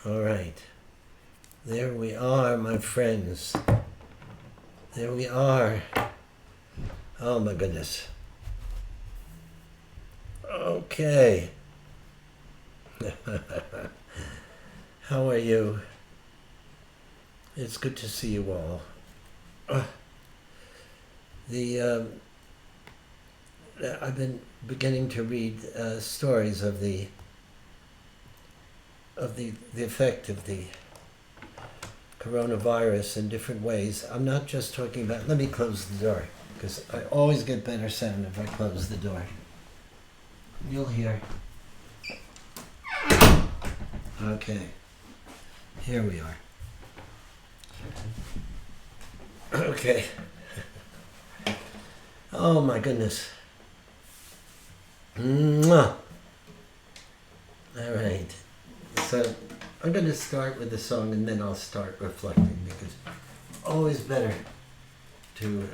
All right. There we are, my friends. There we are. Oh my goodness. Okay. How are you? It's good to see you all. I've been beginning to read stories of the effect of the coronavirus in different ways. I'm not just talking about. Let me close the door because I always get better sound if I close the door. You'll hear. Okay. Here we are. Okay. Oh my goodness. Mwah. All right. So I'm going to start with the song and then I'll start reflecting because it's always better to.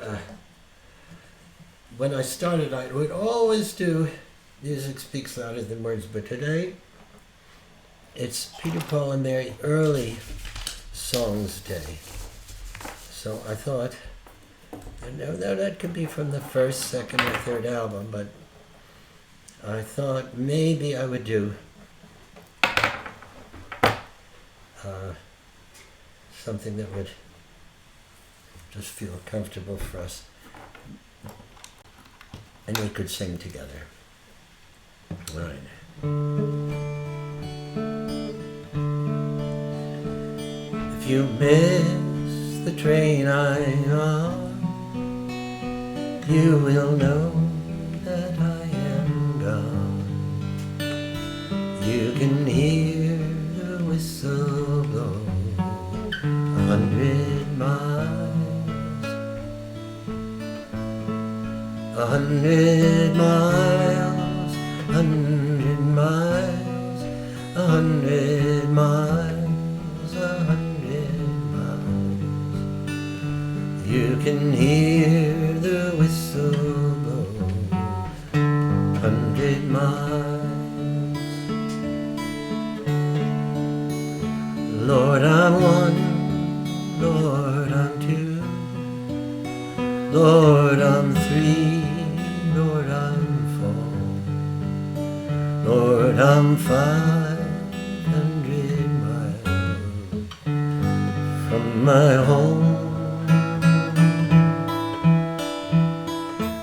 When I started, I would always do music speaks louder than words, but today it's Peter, Paul, and Mary early songs day. So I thought, no, that could be from the first, second, or third album, but I thought maybe I would do something that would just feel comfortable for us, and we could sing together. All right. If you miss the train I'm on, you will know that I am gone. You can hear the whistle blow 100 miles, 100 miles, 100 miles, 100 miles, 100 miles. You can hear the whistle blow 100 miles. Lord, I'm one. Lord, I'm two. Lord, I'm three. Lord, I'm four. Lord, I'm 500 miles from my home.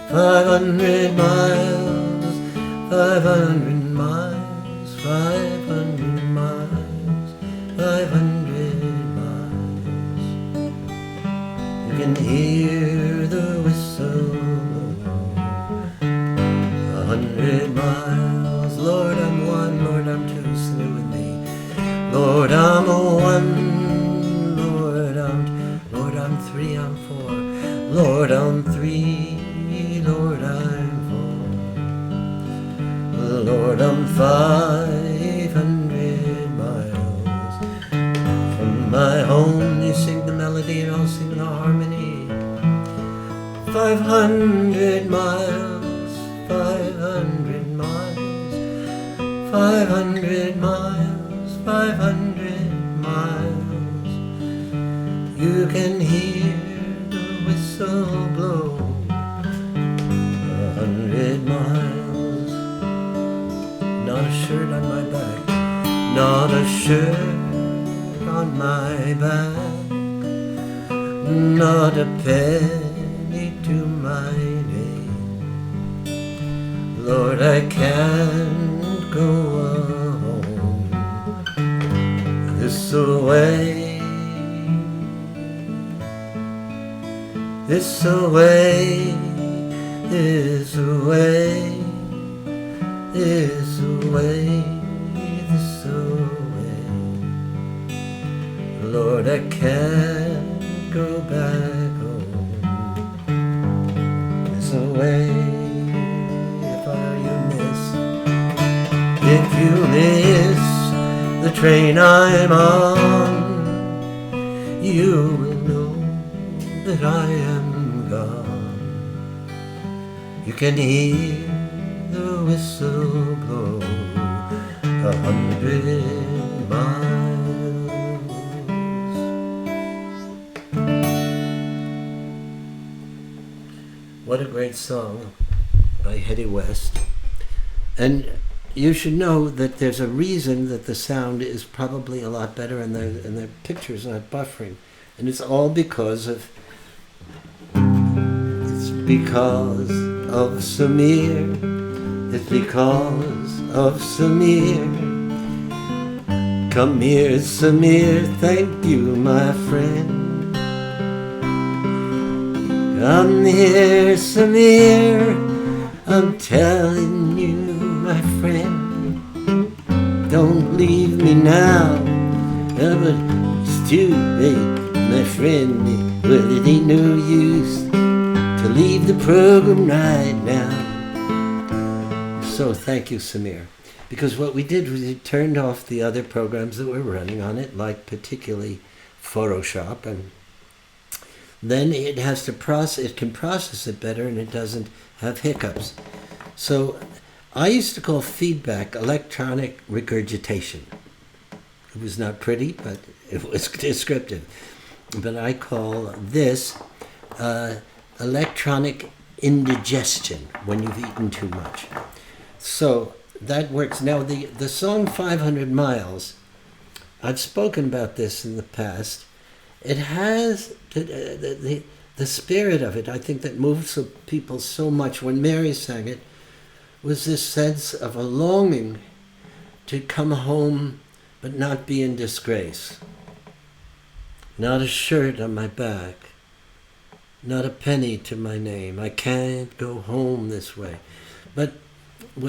500 miles, 500 miles, 500 miles, 500 miles. You can hear the whistle blow 100 miles. Lord, I'm one. Lord, I'm two. Sing it with me. Lord, I'm a one. Lord, I'm three. I'm four. Lord, I'm three. Lord, I'm four. Lord, I'm 500 miles from my home. You sing the melody and I'll sing the harmony. 500 miles, 500 miles, 500 miles, 500 miles. You can hear the whistle blow 100 miles. Not a shirt on my back, not a shirt on my back, not a penny to my name. Lord, I can't go home this away, this away, this away, this away, this away. Lord, I can't go back home this away. If you miss the train I'm on, you will know that I am gone. You can hear the whistle blow 100 miles. great song by Hetty West. And you should know that there's a reason that the sound is probably a lot better and the picture's not buffering. And it's all because of Samir. It's because of Samir. Come here, Samir, thank you, my friend. Come here, Samir, I'm telling you, my friend. Don't leave me now, but it's too late, my friend. Well, it ain't no use to leave the program right now. So thank you, Samir. Because what we did was we turned off the other programs that were running on it, like particularly Photoshop, and then it has to it can process it better and it doesn't have hiccups. So I used to call feedback electronic regurgitation. It was not pretty, but it was descriptive. But I call this electronic indigestion, when you've eaten too much. So that works. Now the song 500 Miles, I've spoken about this in the past. It has the spirit of it, I think, that moves people so much. When Mary sang it, was this sense of a longing to come home but not be in disgrace. Not a shirt on my back, not a penny to my name. I can't go home this way. But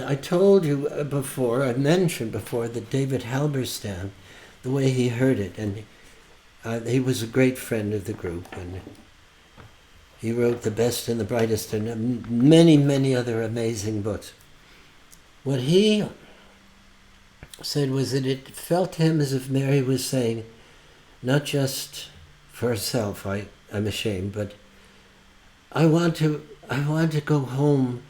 I told you before, I mentioned before, that David Halberstam, the way he heard it, and he was a great friend of the group, and he wrote The Best and the Brightest and many, many other amazing books. What he said was that it felt to him as if Mary was saying, not just for herself, I'm ashamed, but I want to go home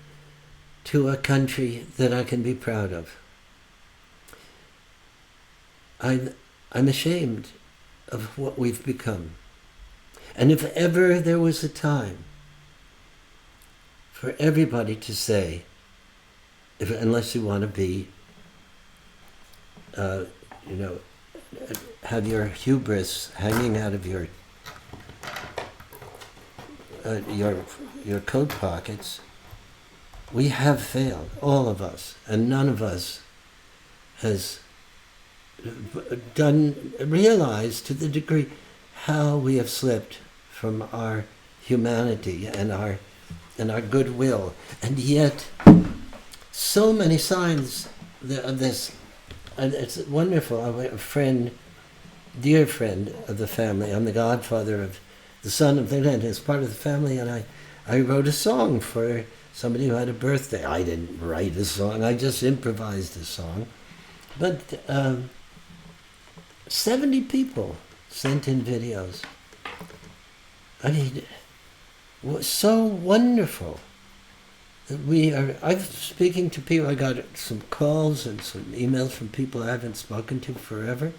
to a country that I can be proud of. I'm ashamed of what we've become. And if ever there was a time for everybody to say, unless you want to be, have your hubris hanging out of your coat pockets, we have failed, all of us, and none of us has realized to the degree how we have slipped from our humanity and our goodwill. And yet, so many signs of this, and it's wonderful. A friend, dear friend of the family, I'm the godfather of the son of the land, is part of the family, and I wrote a song for somebody who had a birthday. I didn't write a song, I just improvised a song. But 70 people sent in videos. I mean, it was so wonderful that I'm speaking to people. I got some calls and some emails from people I haven't spoken to forever.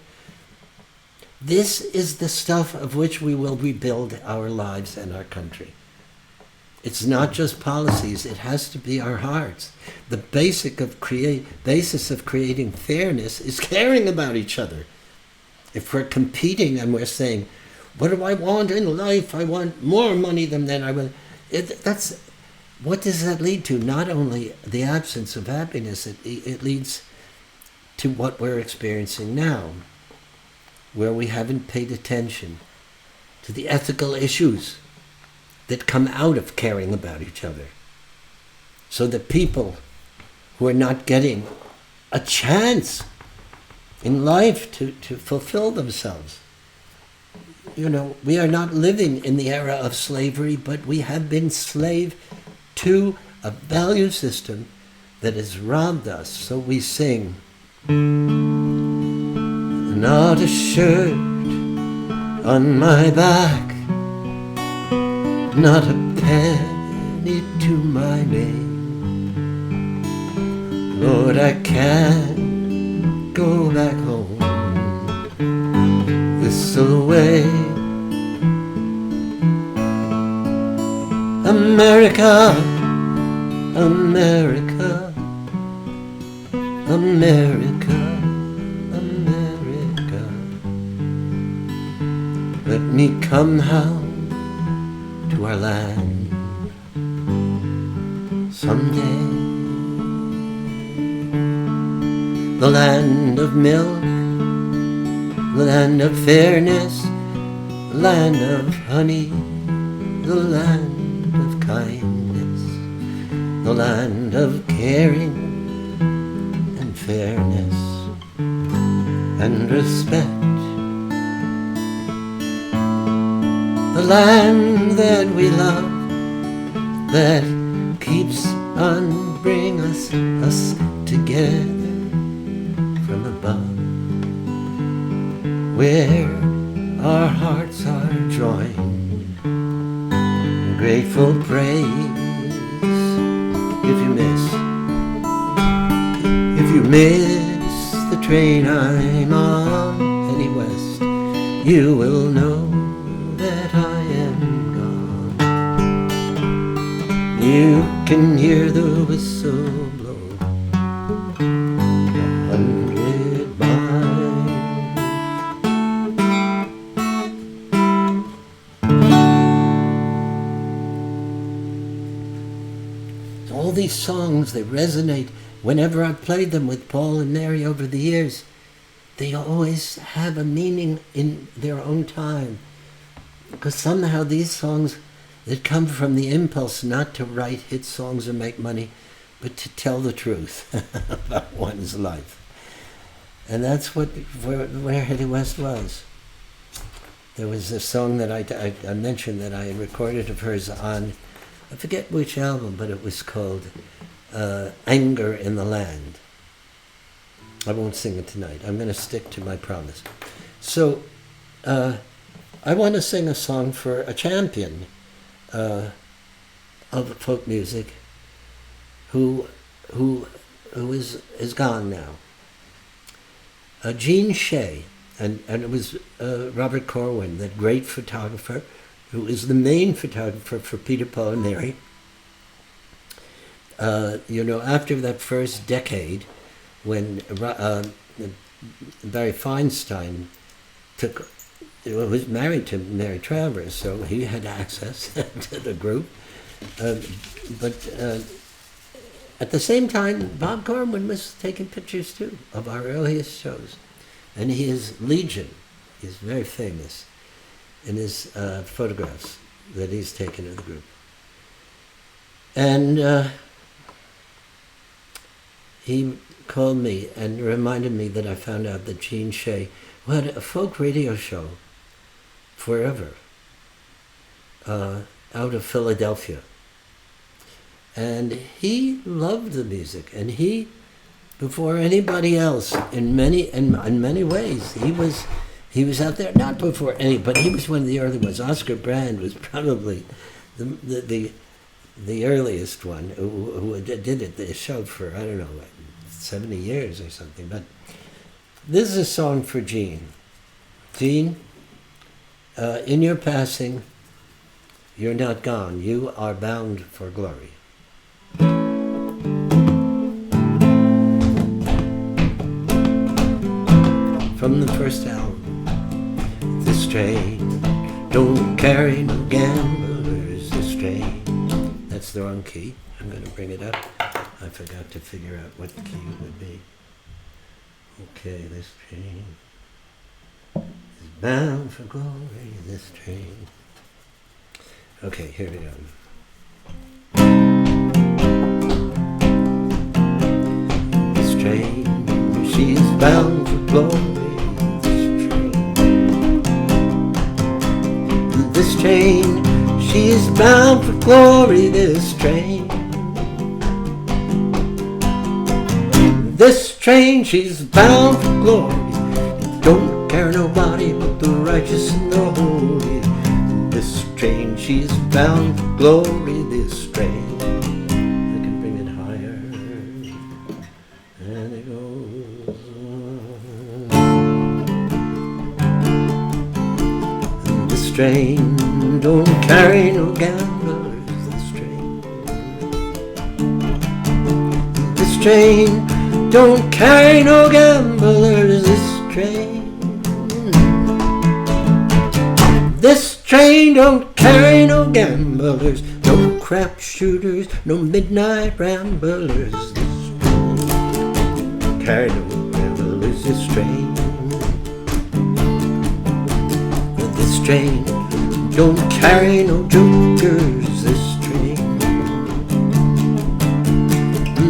This is the stuff of which we will rebuild our lives and our country. It's not just policies, it has to be our hearts. The basis of creating fairness is caring about each other. If we're competing and we're saying, what do I want in life? I want more money than I will. What does that lead to? Not only the absence of happiness, it leads to what we're experiencing now, where we haven't paid attention to the ethical issues that come out of caring about each other. So that people who are not getting a chance in life to fulfill themselves. We are not living in the era of slavery, but we have been slave to a value system that has robbed us. So we sing, not a shirt on my back, not a penny to my name. Lord, I can't go back home this away. America, America, America, America. Let me come home to our land someday. The land of milk, the land of fairness, the land of honey, the land of kindness, the land of caring and fairness and respect. The land that we love, that keeps on bringing us together from above, where our hearts are joined in grateful praise. If you miss the train I'm on heading west, you will know that I am gone. You can hear the whistle blow 100 miles. All these songs, they resonate. Whenever I've played them with Paul and Mary over the years, they always have a meaning in their own time. Because somehow these songs that come from the impulse not to write hit songs or make money, but to tell the truth about one's life. And that's where Hetty West was. There was a song that I mentioned that I recorded of hers on, I forget which album, but it was called Anger in the Land. I won't sing it tonight. I'm going to stick to my promise. So I want to sing a song for a champion of folk music who is gone now. Jean Shea, and it was Robert Corwin, that great photographer, who is the main photographer for Peter, Paul and Mary. After that first decade, when Barry Feinstein was married to Mary Travers, so he had access to the group. But at the same time, Bob Corwin was taking pictures too of our earliest shows, and he is Legion. He's very famous in his photographs that he's taken of the group. And he called me and reminded me that I found out that Jean Shea, who had a folk radio show forever out of Philadelphia. And he loved the music, and he, before anybody else, in many ways, he was out there, not before any, but he was one of the early ones. Oscar Brand was probably the earliest one who did it. They showed for, I don't know, 70 years or something. But this is a song for Jean. Jean, in your passing, you're not gone. You are bound for glory. From the first album, this train don't carry no gamblers, this train. That's the wrong key. I'm going to bring it up. I forgot to figure out what key it would be. Okay, this train is bound for glory, this train. Okay, here we go. This train, she's bound for glory. This train, she's bound for glory, this train. This train, she's bound for glory. Don't care nobody but the righteous and the holy. This train, she's bound for glory, this train. I can bring it higher. And it goes on. This train don't carry no gamblers, this train. train don't carry no gamblers. This train don't carry no gamblers, no crap shooters, no midnight ramblers. This train don't carry no gamblers. This train don't carry no jokers.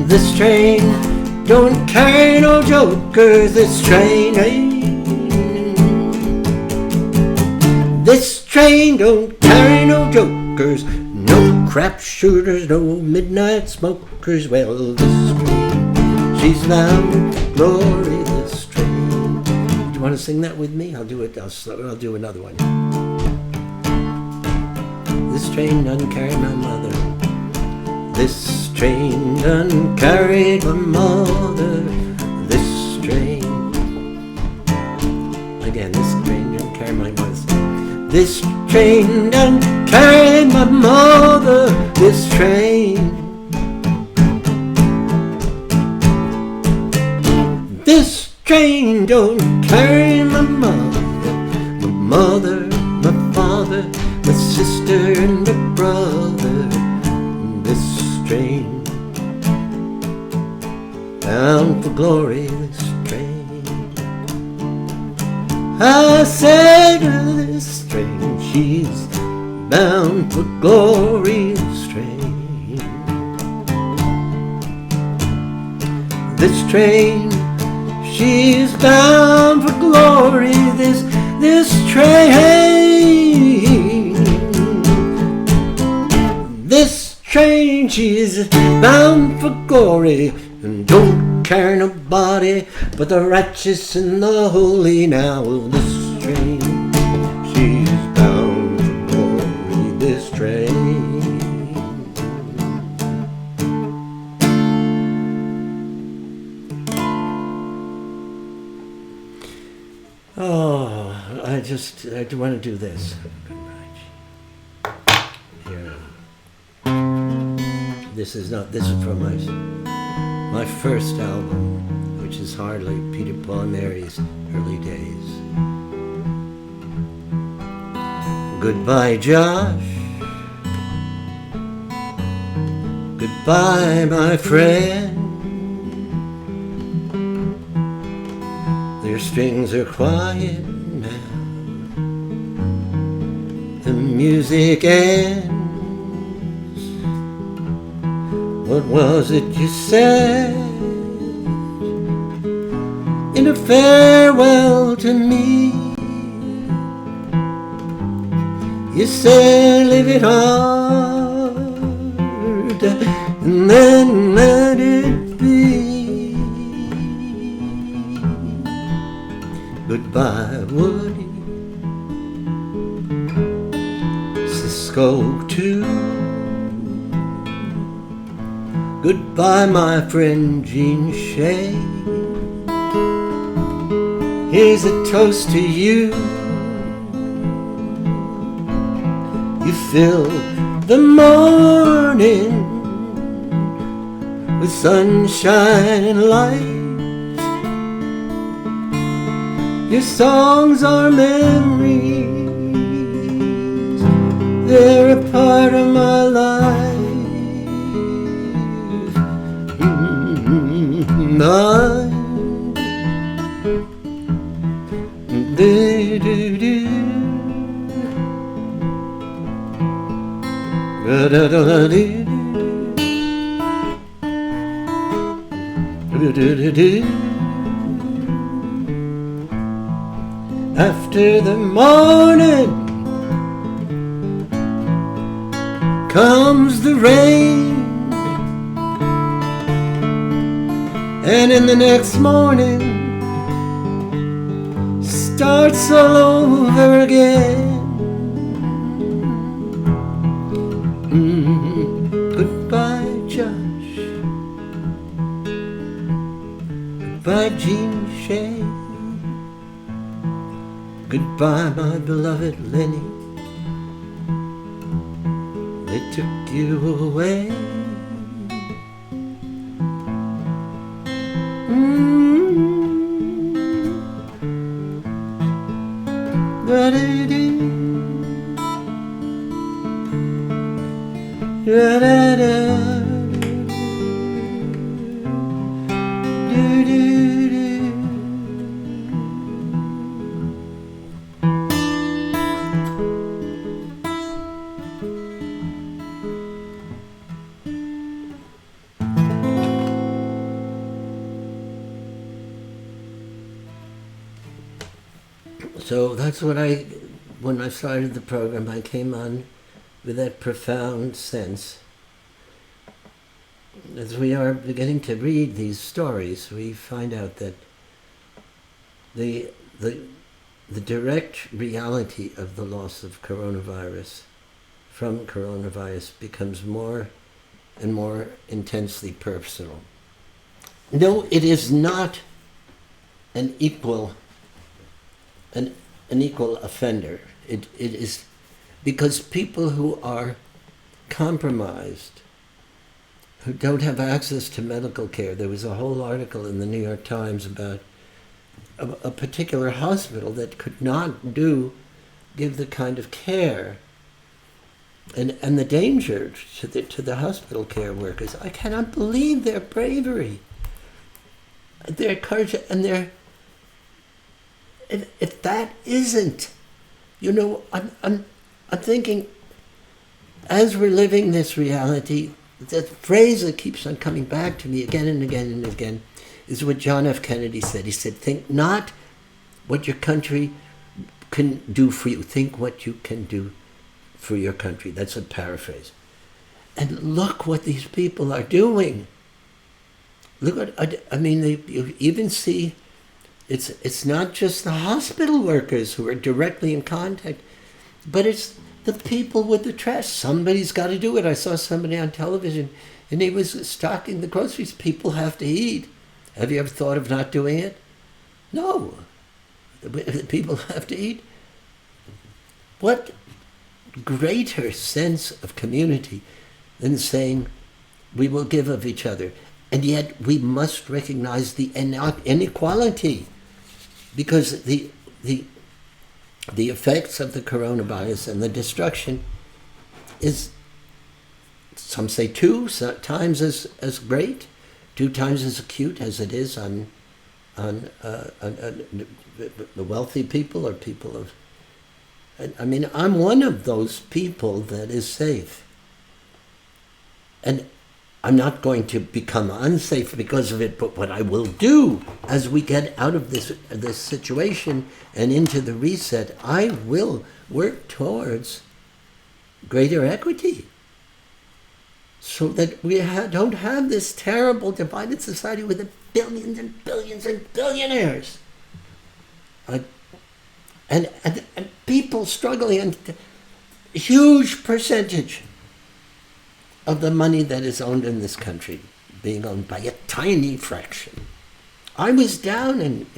This train don't carry no jokers. This train don't carry no jokers, no crap shooters, no midnight smokers. Well, this train, she's bound for glory. This train. Do you want to sing that with me? I'll do it. I'll do another one. This train doesn't carry my mother. This train done carried my mother. This train. Again, this train done carried my mother. This train done carried my mother. This train. This train don't carry my mother, my father, my sister, and my brother. This train, bound for glory, this train. I said this train, she's bound for glory, this train. This train, she's bound for glory, this train. This train, she's bound for glory, and don't care nobody but the righteous and the holy. Now this train, she's bound for glory, this train. Oh, I want to do this. Here. This is from my first album, which is hardly Peter, Paul and Mary's early days. Goodbye, Josh. Goodbye, my friend. Their strings are quiet now. The music ends. What was it you said in a farewell to me? You said leave it hard and then let it be. Goodbye, Woody, Cisco too. Goodbye, my friend Jean Shea. Here's a toast to you. You fill the morning with sunshine and light. Your songs are memories. They're a part of my life. After the morning comes the rain, and in the next morning starts all over again. Goodbye, Josh. Goodbye, Jean Shea. Goodbye, my beloved Lenny. They took you away. So that's what when I started the program, I came on with that profound sense. As we are beginning to read these stories, we find out that the direct reality of the loss of coronavirus from coronavirus becomes more and more intensely personal. No, it is not an equal offender. It is because people who are compromised, who don't have access to medical care. There was a whole article in the New York Times about a particular hospital that could not give the kind of care and the danger to the hospital care workers. I cannot believe their bravery, their courage, and their. If that isn't, I'm thinking, as we're living this reality, the phrase that keeps on coming back to me again and again and again is what John F. Kennedy said. He said, think not what your country can do for you, think what you can do for your country. That's a paraphrase. And look what these people are doing. Look what, you even see, it's not just the hospital workers who are directly in contact, but it's the people with the trash. Somebody's got to do it. I saw somebody on television, and he was stocking the groceries. People have to eat. Have you ever thought of not doing it? No. The people have to eat. What greater sense of community than saying we will give of each other? And yet we must recognize the inequality, because the effects of the coronavirus and the destruction is, some say 2 times as great, 2 times as acute as it is on the wealthy people or people of. I'm one of those people that is safe, and I'm not going to become unsafe because of it, but what I will do as we get out of this situation and into the reset, I will work towards greater equity so that we don't have this terrible divided society with the billions and billions and billionaires. And people struggling, and a huge percentage of the money that is owned in this country being owned by a tiny fraction. I was down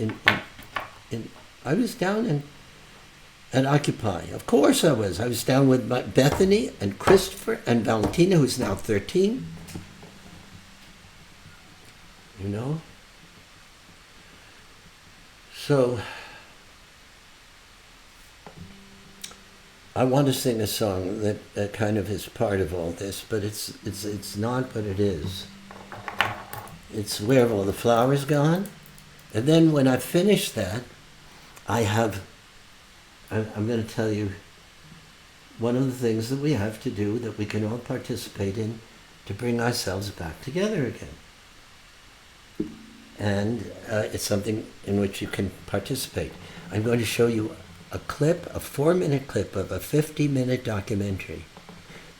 at Occupy. Of course I was. I was down with Bethany and Christopher and Valentina, who's now 13. So I want to sing a song that kind of is part of all this, but it's not, but it is. It's Where Have All the Flowers Gone? And then when I finish that, I'm going to tell you one of the things that we have to do, that we can all participate in, to bring ourselves back together again. And it's something in which you can participate. I'm going to show you a 4-minute clip of a 50-minute documentary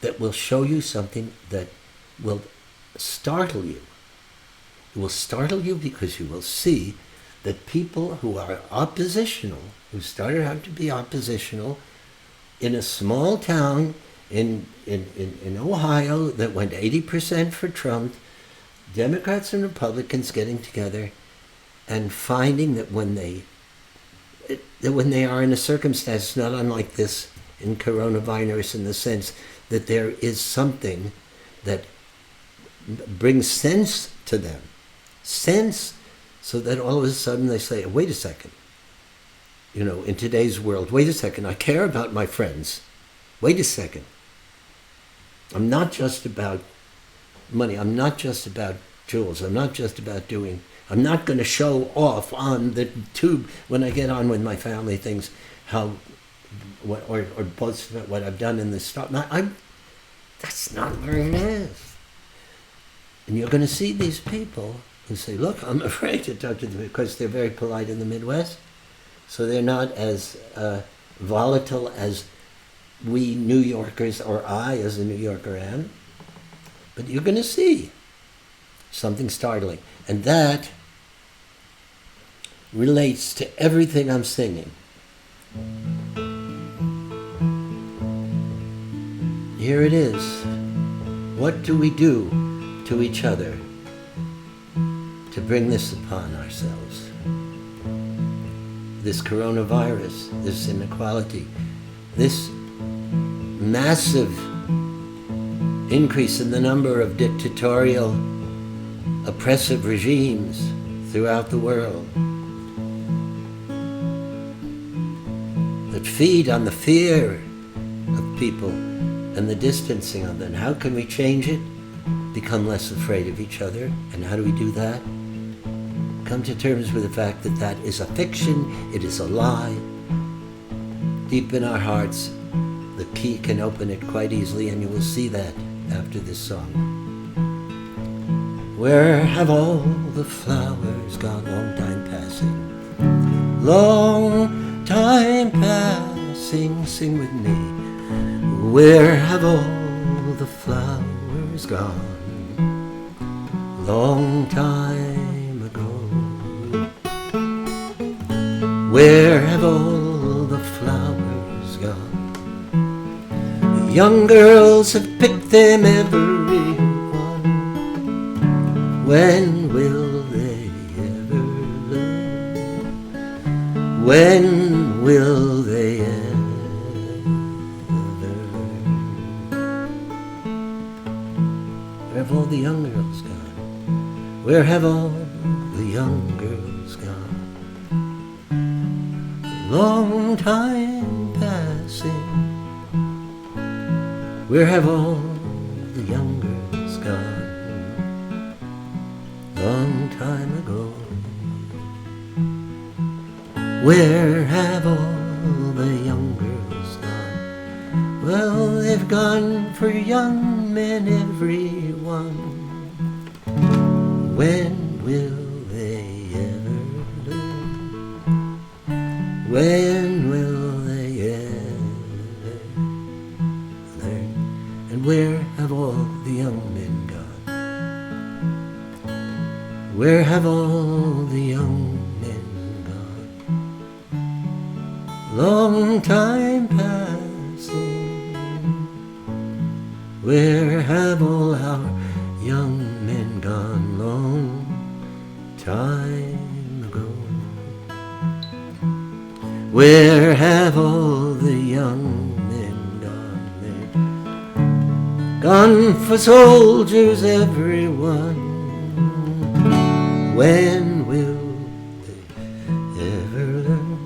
that will show you something that will startle you. It will startle you because you will see that people who are oppositional, who started out to be oppositional in a small town in Ohio that went 80% for Trump, Democrats and Republicans getting together and finding that when they are in a circumstance not unlike this in coronavirus, in the sense that there is something that brings sense to them. Sense, so that all of a sudden they say, wait a second, in today's world. Wait a second, I care about my friends. Wait a second. I'm not just about money. I'm not just about jewels. I'm not going to show off on the tube when I get on with my family things, or boast about what I've done in this stuff. That's not where it is. And you're going to see these people who say, look, I'm afraid to talk to them because they're very polite in the Midwest. So they're not as volatile as we New Yorkers, or I as a New Yorker am. But you're going to see something startling. And that relates to everything I'm singing. Here it is. What do we do to each other to bring this upon ourselves? This coronavirus, this inequality, this massive increase in the number of dictatorial, oppressive regimes throughout the world that feed on the fear of people and the distancing of them. How can we change it? Become less afraid of each other. And how do we do that? Come to terms with the fact that that is a fiction, it is a lie. Deep in our hearts, the key can open it quite easily, and you will see that after this song. Where have all the flowers gone? Long time passing. Long time passing, sing with me. Where have all the flowers gone? Long time ago. Where have all the flowers gone? The young girls have picked them, every one. When will they ever learn? When will they ever learn? Where have all the young girls gone? Where have all the young girls gone? Long time passing. Where have all the young girls gone? Long time ago. Where have all the young girls gone? Well, they've gone for young men, everyone. When will they ever learn? When will they ever learn? And where have all the young men gone? Where have all the young men gone? Long time passing. Where have all our young men gone? Long time ago. Where have all the young men gone? They're gone for soldiers, everyone. When will they ever learn?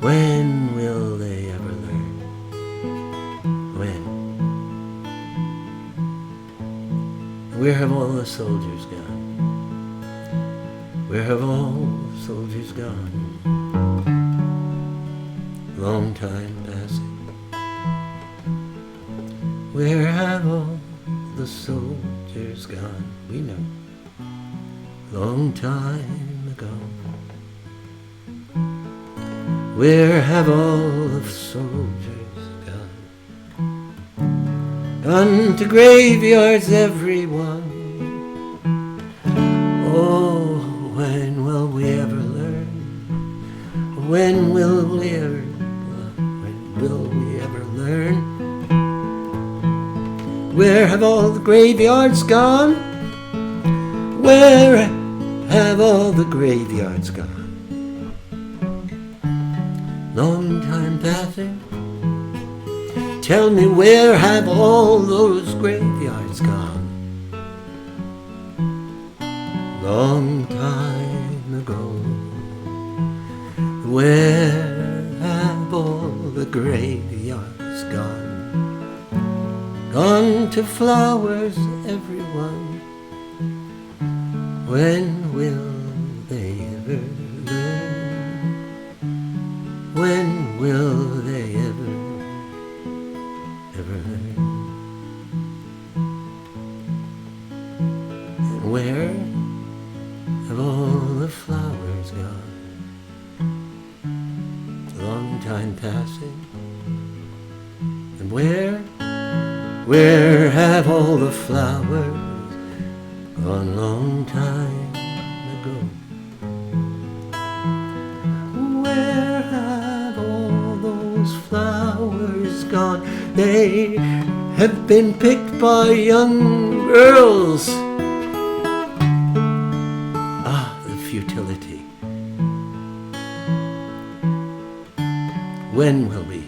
When will they ever learn? When? Where have all the soldiers gone? Where have all the soldiers gone? Long time passing. Where have all the soldiers gone? We know. Long time ago. Where have all the soldiers gone? Gone to graveyards, everyone. Oh, when will we ever learn? When will we ever learn? Where have all the graveyards gone? Where have all the graveyards gone? Long time passing. Tell me, where have all those graveyards gone? Long time ago. Where have all the graveyards gone? Gone to flowers, everyone. When will they ever learn? When will they ever learn? And where have all the flowers gone? Long time passing. And where have all the flowers gone? Long time ago. Where have all those flowers gone? They have been picked by young girls. Ah, the futility. When will we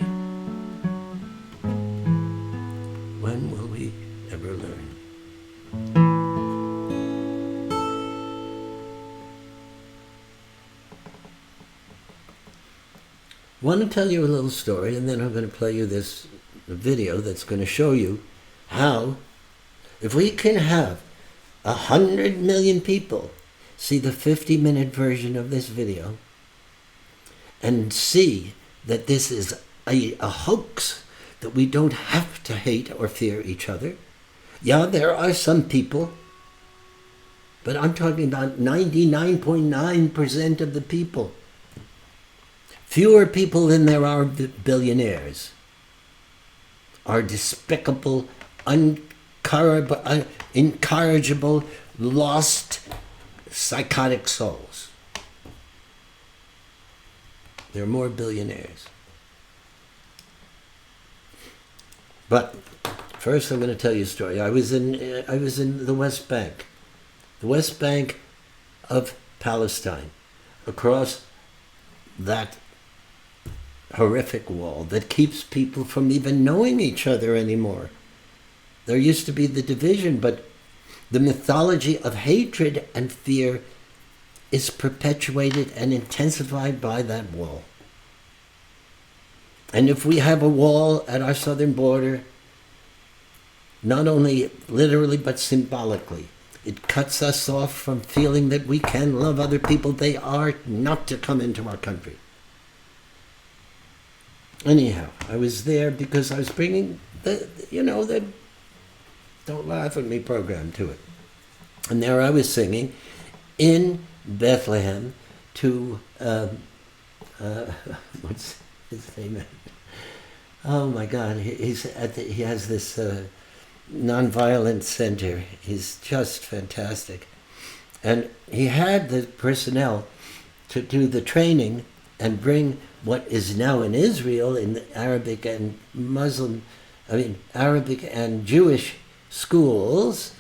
ever learn? I want to tell you a little story, and then I'm going to play you this video that's going to show you how, if we can have 100 million people see the 50-minute version of this video and see that this is a hoax, that we don't have to hate or fear each other. Yeah, there are some people, but I'm talking about 99.9% of the people. Fewer people than there are billionaires are despicable, incorrigible, lost, psychotic souls. There are more billionaires. But first, I'm going to tell you a story. I was in the West Bank of Palestine, across that horrific wall that keeps people from even knowing each other anymore. There used to be the division, but the mythology of hatred and fear is perpetuated and intensified by that wall. And if we have a wall at our southern border, not only literally but symbolically, it cuts us off from feeling that we can love other people. They are not to come into our country. Anyhow, I was there because I was bringing the Don't Laugh at Me program to it. And there I was singing in Bethlehem to, what's his name? Oh my God, he has this nonviolent center. He's just fantastic. And he had the personnel to do the training and bring what is now in Israel in the Arabic and Jewish schools,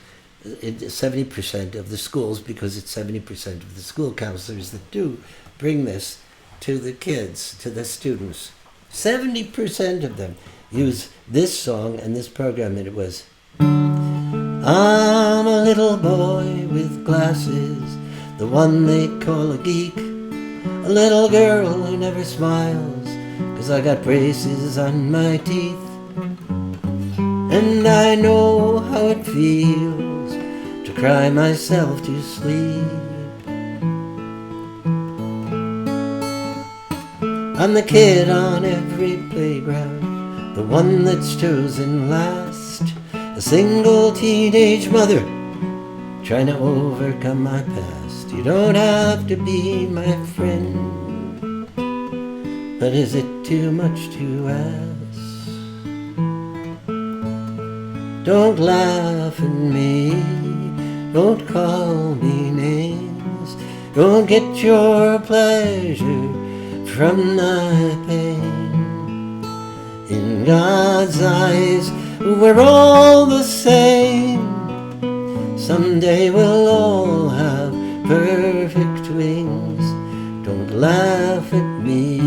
70% of the schools, because it's 70% of the school counselors that do bring this to the kids, to the students. 70% of them use this song and this program, and it was, I'm a little boy with glasses, the one they call a geek, a little girl who never smiles, 'cause I got braces on my teeth, and I know how it feels to cry myself to sleep. I'm the kid on every playground, the one that's chosen last, a single teenage mother trying to overcome my past. You don't have to be my friend, but is it too much to ask? Don't laugh at me, don't call me names, don't get your pleasure from my pain. In God's eyes, we're all the same. Someday we'll all have perfect wings. Don't laugh at me.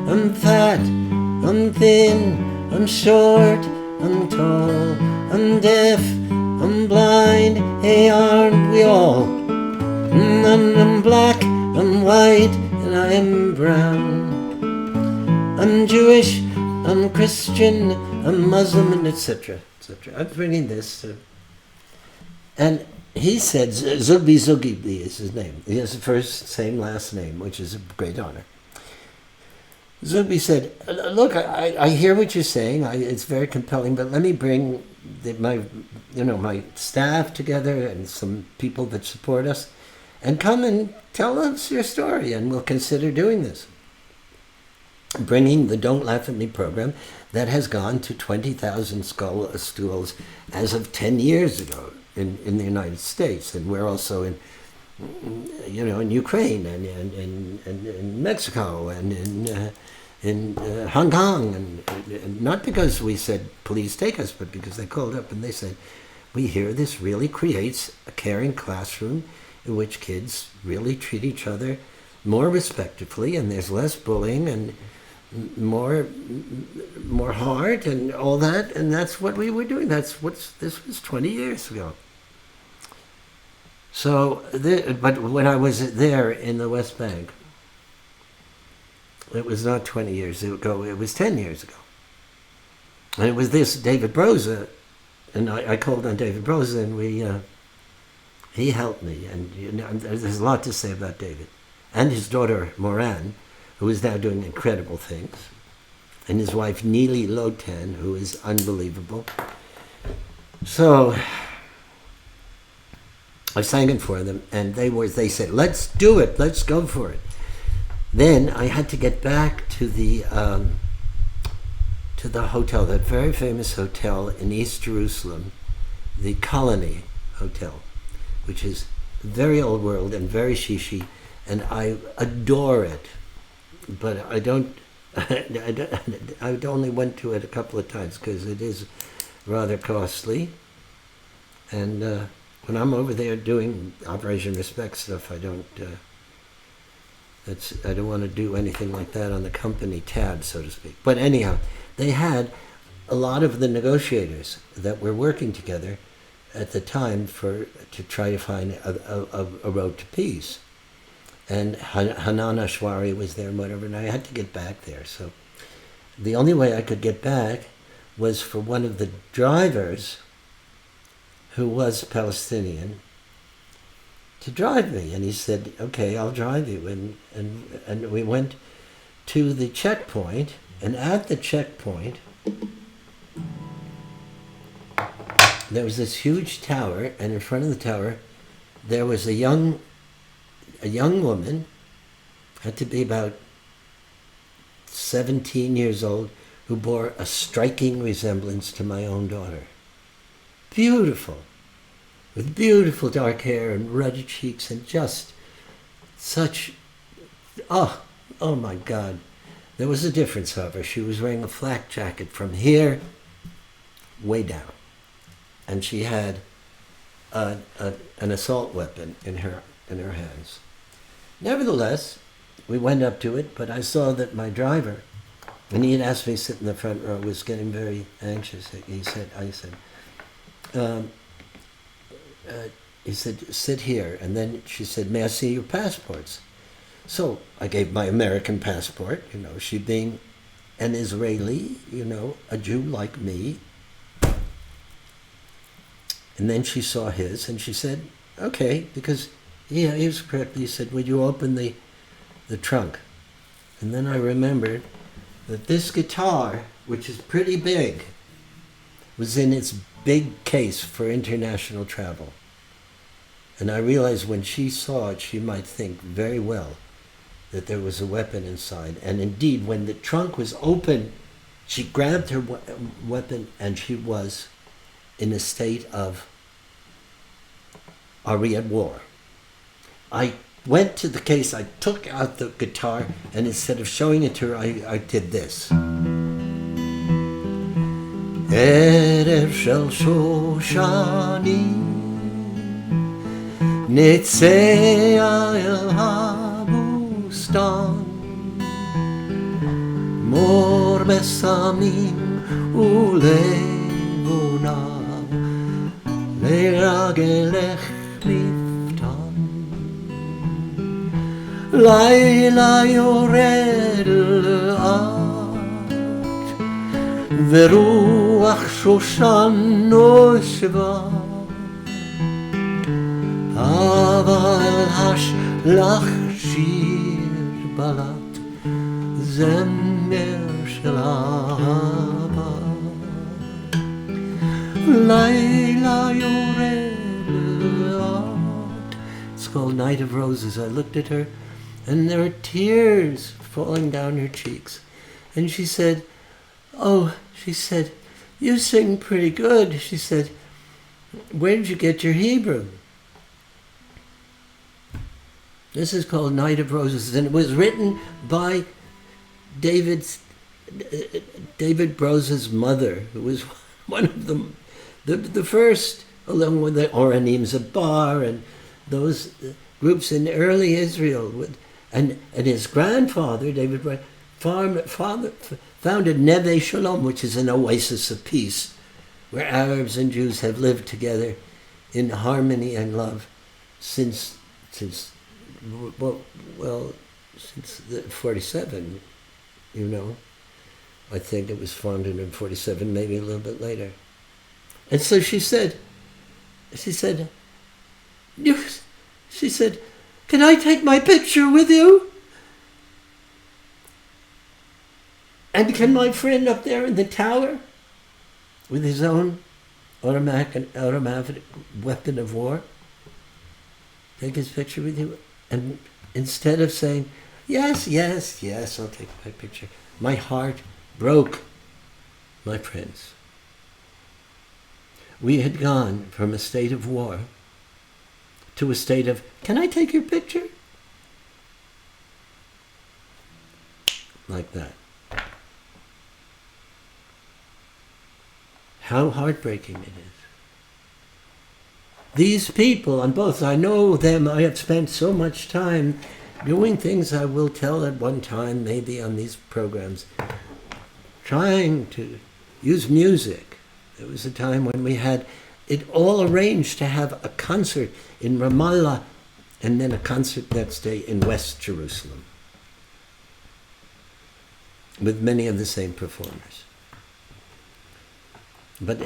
I'm fat, I'm thin, I'm short, I'm tall, I'm deaf, I'm blind. Hey, aren't we all? I'm black, I'm white, and I am brown. I'm Jewish, I'm Christian, I'm Muslim, and etc. etc. I'm bringing this. And he said, Zugbi Zugibli is his name. He has the first, same last name, which is a great honor. Zugbi said, look, I hear what you're saying. It's very compelling, but let me bring my staff together and some people that support us and come and tell us your story, and we'll consider doing this. Bringing the Don't Laugh at Me program that has gone to 20,000 schools as of 10 years ago in the United States. And we're also in Ukraine and in Mexico and in Hong Kong, and not because we said, please take us, but because they called up and they said, we hear this really creates a caring classroom in which kids really treat each other more respectfully, and there's less bullying and more heart and all that, and that's what we were doing. This was 20 years ago. So, but when I was there in the West Bank, it was not 20 years ago, it was 10 years ago. And it was this David Broza, and I called on David Broza, and he helped me. And there's a lot to say about David. And his daughter, Moran, who is now doing incredible things. And his wife, Neely Lotan, who is unbelievable. So I sang it for them, and they said, let's do it, let's go for it. Then I had to get back to the hotel, that very famous hotel in East Jerusalem, the Colony Hotel, which is very old world and very shishi, and I adore it. But I only went to it a couple of times because it is rather costly. And when I'm over there doing Operation Respect stuff, I don't want to do anything like that on the company tab, so to speak. But anyhow, they had a lot of the negotiators that were working together at the time to try to find a road to peace. And Hanan Ashwari was there and whatever, and I had to get back there. So the only way I could get back was for one of the drivers, who was Palestinian, to drive me. And he said, okay, I'll drive you. And we went to the checkpoint, and at the checkpoint, there was this huge tower, and in front of the tower, there was a young woman, had to be about 17 years old, who bore a striking resemblance to my own daughter. Beautiful, with beautiful dark hair and ruddy cheeks, and just such, oh my God. There was a difference, however. She was wearing a flak jacket from here way down, and she had an assault weapon in her hands. Nevertheless, we went up to it, but I saw that my driver, and he had asked me to sit in the front row, was getting very anxious. He said, sit here. And then she said, may I see your passports? So I gave my American passport, she being an Israeli, a Jew like me. And then she saw his, and she said, okay, because he was correct. He said, would you open the trunk? And then I remembered that this guitar, which is pretty big, was in its big case for international travel. And I realized when she saw it, she might think very well that there was a weapon inside. And indeed, when the trunk was open, she grabbed her weapon, and she was in a state of, are we at war? I went to the case, I took out the guitar, and instead of showing it to her, I did this. Erev shel Shoshani Nitzeh el habustan Mor besamim ulevuna Leragelech miftan לילה יורד לאט, ורוח שושן נושבה, אבל השלך שיר בלט, זמר של אהבה. לילה יורד לאט. It's called Night of Roses. I looked at her, and there were tears falling down her cheeks. And she said, "Oh," she said, "you sing pretty good." She said, "Where did you get your Hebrew?" This is called Night of Roses, and it was written by David Brose's mother, who was one of the first, along with the Oranim Zabar and those groups in early Israel. And his grandfather, David Brose, founded Neve Shalom, which is an oasis of peace, where Arabs and Jews have lived together in harmony and love since 47, you know. I think it was founded in 47, maybe a little bit later. And so she said, "Can I take my picture with you? And can my friend up there in the tower, with his own automatic weapon of war, take his picture with you?" And instead of saying, yes, I'll take my picture, my heart broke, my friends. We had gone from a state of war to a state of, "Can I take your picture?" Like that. How heartbreaking it is. These people on both, I know them, I have spent so much time doing things I will tell at one time, maybe on these programs, trying to use music. There was a time when we had it all arranged to have a concert in Ramallah and then a concert next day in West Jerusalem with many of the same performers. But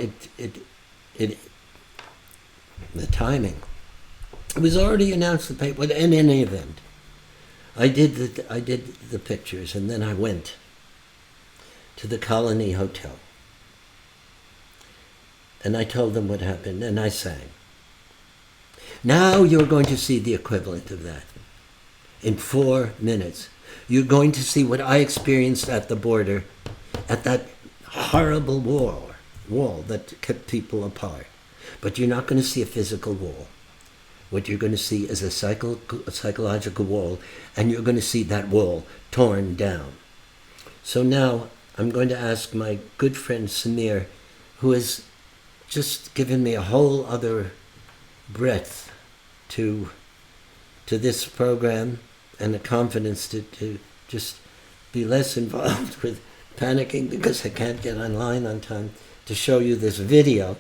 the timing, it was already announced in the paper. In any event, I did the pictures, and then I went to the Colony Hotel. And I told them what happened, and I sang. Now you're going to see the equivalent of that. In 4 minutes, you're going to see what I experienced at the border, at that horrible wall that kept people apart. But you're not going to see a physical wall. What you're going to see is a psychological wall, and you're going to see that wall torn down. So now I'm going to ask my good friend Samir, who has just given me a whole other breadth to this program and a confidence to just be less involved with panicking because I can't get online on time, to show you this video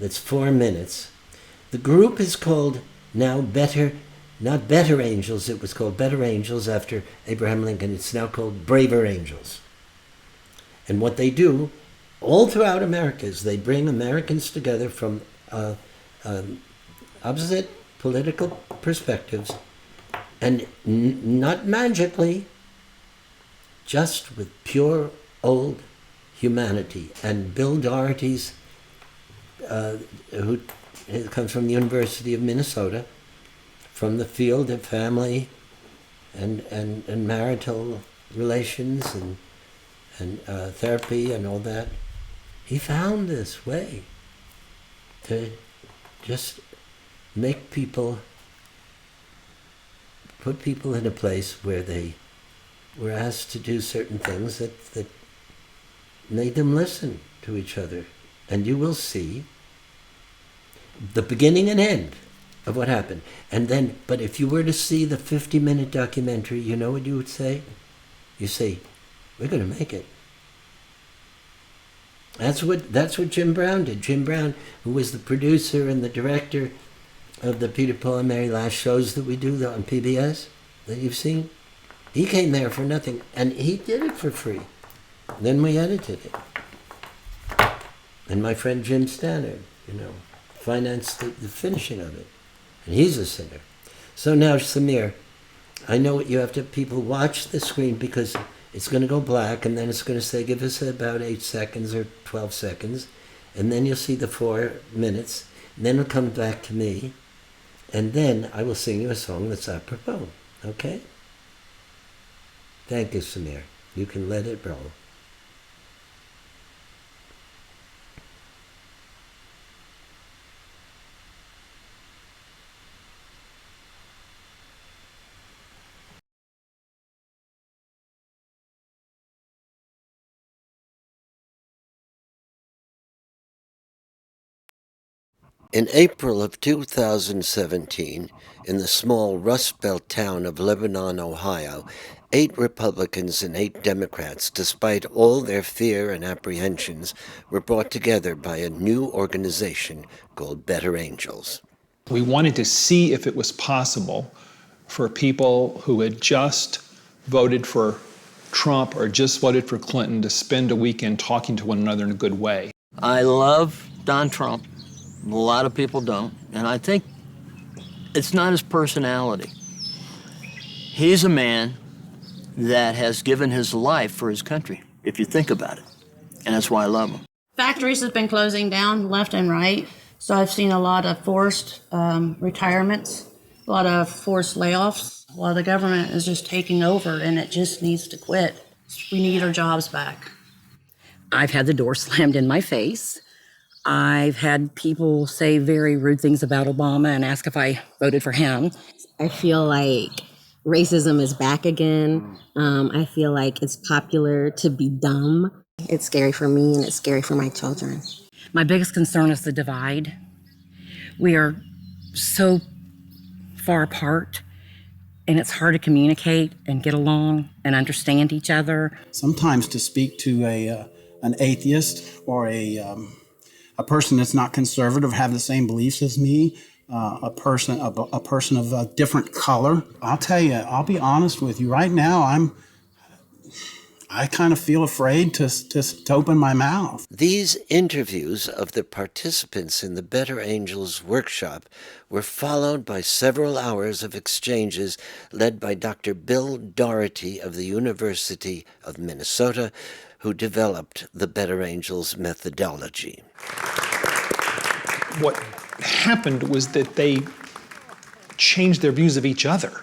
that's 4 minutes. The group is called now not Better Angels, it was called Better Angels after Abraham Lincoln. It's now called Braver Angels. And what they do all throughout America is they bring Americans together from opposite political perspectives, and not magically, just with pure old humanity. And Bill Doherty's, who comes from the University of Minnesota, from the field of family and marital relations and therapy and all that, he found this way to just make people, put people in a place where they were asked to do certain things that made them listen to each other. And you will see the beginning and end of what happened. And then, but if you were to see the 50-minute documentary, you know what you would say? You say, we're going to make it. That's what Jim Brown did. Jim Brown, who was the producer and the director of the Peter, Paul, and Mary last shows that we do on PBS, that you've seen? He came there for nothing, and he did it for free. Then we edited it. And my friend Jim Stannard, financed the finishing of it. And he's a singer. So now, Samir, I know you have to, people watch the screen because it's going to go black, and then it's going to say, give us about 8 seconds or 12 seconds, and then you'll see the 4 minutes, and then it'll come back to me, and then I will sing you a song that's apropos, okay? Thank you, Samir. You can let it roll. In April of 2017, in the small Rust Belt town of Lebanon, Ohio, 8 Republicans and 8 Democrats, despite all their fear and apprehensions, were brought together by a new organization called Better Angels. We wanted to see if it was possible for people who had just voted for Trump or just voted for Clinton to spend a weekend talking to one another in a good way. I love Don Trump. A lot of people don't. And I think it's not his personality. He's a man that has given his life for his country, if you think about it. And that's why I love him. Factories have been closing down left and right. So I've seen a lot of forced retirements, a lot of forced layoffs. A lot of the government is just taking over, and it just needs to quit. We need our jobs back. I've had the door slammed in my face. I've had people say very rude things about Obama and ask if I voted for him. I feel like racism is back again. I feel like it's popular to be dumb. It's scary for me and it's scary for my children. My biggest concern is the divide. We are so far apart, and it's hard to communicate and get along and understand each other. Sometimes to speak to an atheist or a person that's not conservative, have the same beliefs as me, a person of a different color. I'll tell you, I'll be honest with you. Right now, I kind of feel afraid to open my mouth. These interviews of the participants in the Better Angels workshop were followed by several hours of exchanges led by Dr. Bill Doherty of the University of Minnesota, who developed the Better Angels methodology. What happened was that they changed their views of each other.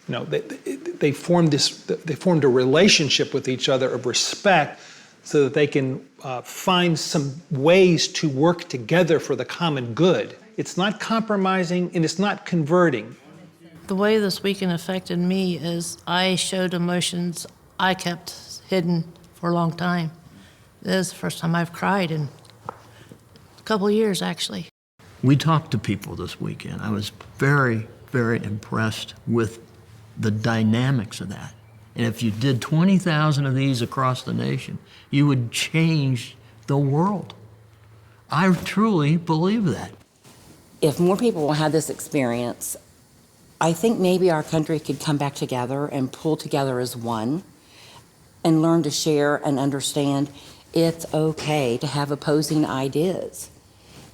They formed a relationship with each other of respect so that they can find some ways to work together for the common good. It's not compromising and it's not converting. The way this weekend affected me is I showed emotions I kept hidden for a long time. This is the first time I've cried in a couple of years, actually. We talked to people this weekend. I was very, very impressed with the dynamics of that. And if you did 20,000 of these across the nation, you would change the world. I truly believe that. If more people will have this experience, I think maybe our country could come back together and pull together as one and learn to share and understand it's okay to have opposing ideas.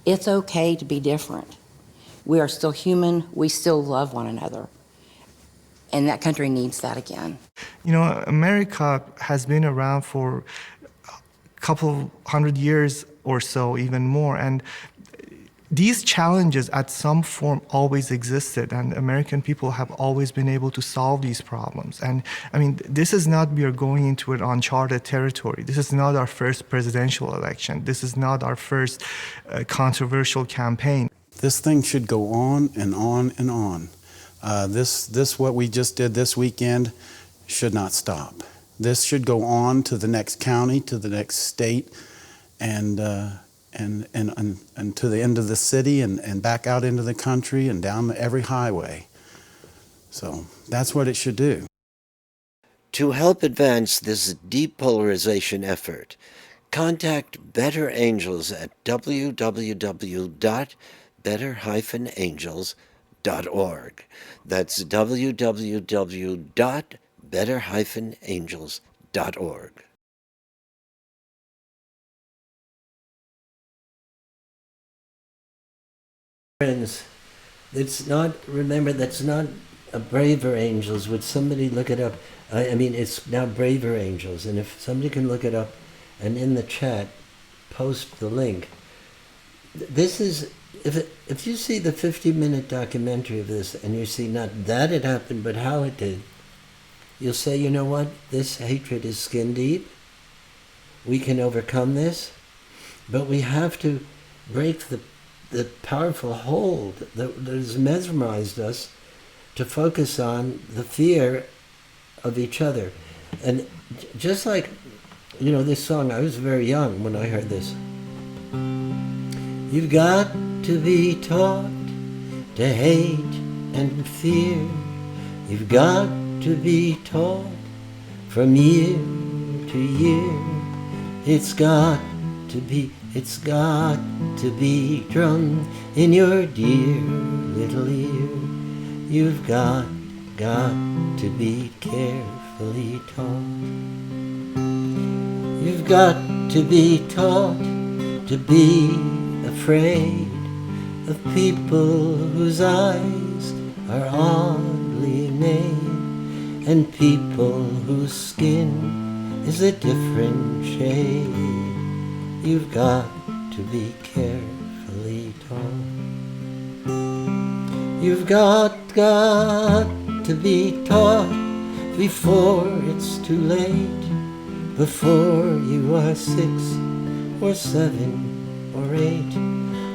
It's okay to be different. We are still human. We still love one another. And that country needs that again. America has been around for a couple hundred years or so, even more. And these challenges at some form always existed, and American people have always been able to solve these problems. And this is not, we are going into an uncharted territory. This is not our first presidential election. This is not our first controversial campaign. This thing should go on and on and on. This what we just did this weekend should not stop. This should go on to the next county, to the next state, and to the end of the city, and back out into the country and down every highway. So that's what it should do. To help advance this depolarization effort, contact Better Angels at www.better-angels.com. www.better-angels.org. That's www.better-angels.org. Friends, it's not, remember, that's not a Braver Angels. Would somebody look it up? I mean, it's now Braver Angels. And if somebody can look it up and in the chat post the link. This is, if you see the 50-minute documentary of this and you see not that it happened, but how it did, you'll say, you know what? This hatred is skin deep. We can overcome this, but we have to break the powerful hold that has mesmerized us to focus on the fear of each other. And just like, you know, this song, I was very young when I heard this. You've got to be taught to hate and fear. You've got to be taught from year to year. It's got to be drummed in your dear little ear. You've got to be carefully taught. You've got to be taught to be afraid of people whose eyes are oddly made, and people whose skin is a different shade. You've got to be carefully taught. You've got to be taught before it's too late, before you are 6 or 7 or 8,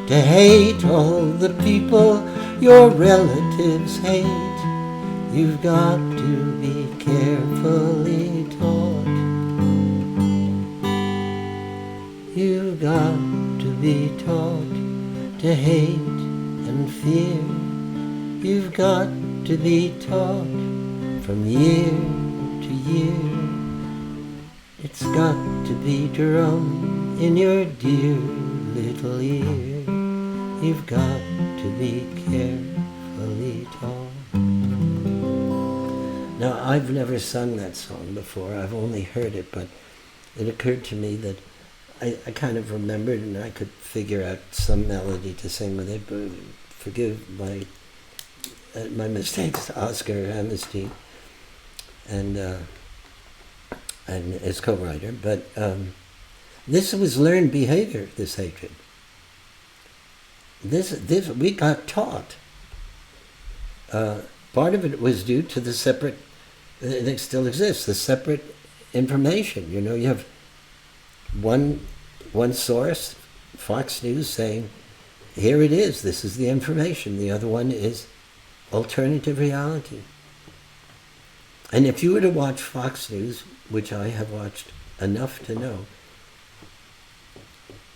to hate all the people your relatives hate. You've got to be carefully taught. You've got to be taught to hate and fear. You've got to be taught from year to year. It's got to be drummed in your dear little ear. You've got to be carefully taught. Now, I've never sung that song before. I've only heard it, but it occurred to me that I kind of remembered and I could figure out some melody to sing with it, but forgive my mistakes, Oscar Amnesty and his co-writer. But this was learned behavior, this hatred. This we got taught. Part of it was due to the separate, it still exists, the separate information. You know, you have one source, Fox News, saying, here it is, this is the information. The other one is alternative reality. And if you were to watch Fox News, which I have watched enough to know,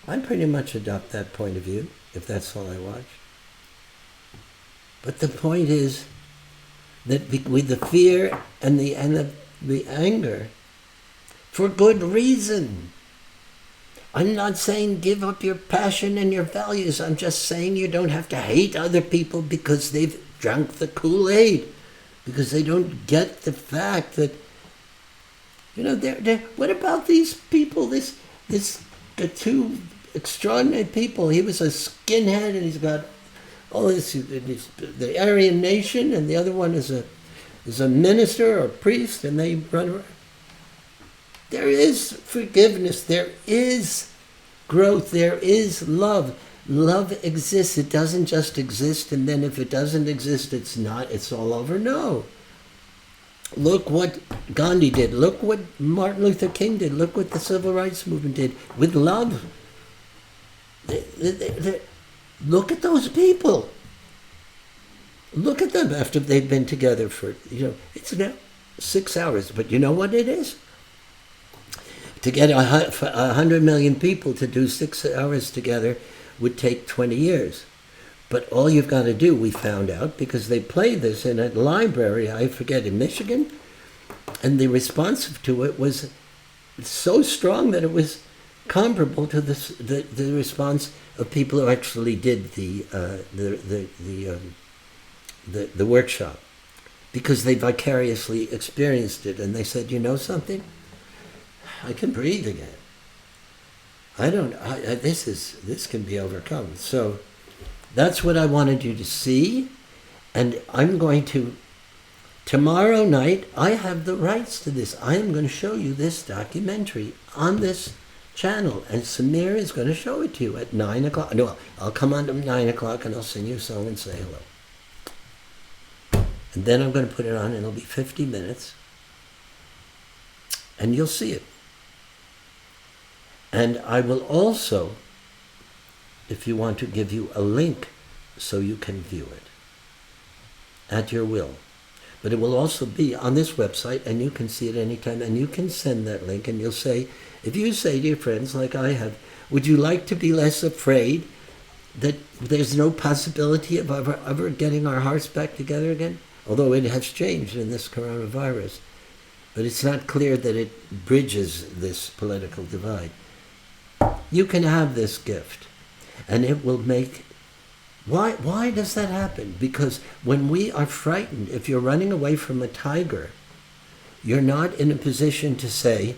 I pretty much adopt that point of view, if that's all I watch. But the point is that with the fear and the anger, for good reason. I'm not saying give up your passion and your values. I'm just saying you don't have to hate other people because they've drunk the Kool-Aid, because they don't get the fact that, you know, what about these people, the two extraordinary people? He was a skinhead and he's got all this, the Aryan nation, and the other one is a minister or a priest, and they run around. There is forgiveness, there is growth, there is love. Love exists. It doesn't just exist, and then if it doesn't exist, it's all over. No. Look what Gandhi did. Look what Martin Luther King did. Look what the Civil Rights Movement did with love. Look at those people. Look at them after they've been together for, it's now 6 hours, but you know what it is? To get 100 million people to do 6 hours together would take 20 years. But all you've got to do, we found out, because they played this in a library, I forget, in Michigan, and the response to it was so strong that it was comparable to the response of people who actually did the the workshop, because they vicariously experienced it, and they said, you know something? I can breathe again. This can be overcome. So that's what I wanted you to see, and I'm going to, tomorrow night, I have the rights to this. I am going to show you this documentary on this channel, and Samir is going to show it to you at 9 o'clock. No, I'll come on at 9 o'clock and I'll sing you a song and say hello. And then I'm going to put it on, and it'll be 50 minutes, and you'll see it. And I will also, if you want to, give you a link so you can view it at your will. But it will also be on this website, and you can see it anytime, and you can send that link, and you'll say, if you say to your friends like I have, would you like to be less afraid that there's no possibility of ever getting our hearts back together again? Although it has changed in this coronavirus. But it's not clear that it bridges this political divide. You can have this gift, and it will make... Why does that happen? Because when we are frightened, if you're running away from a tiger, you're not in a position to say,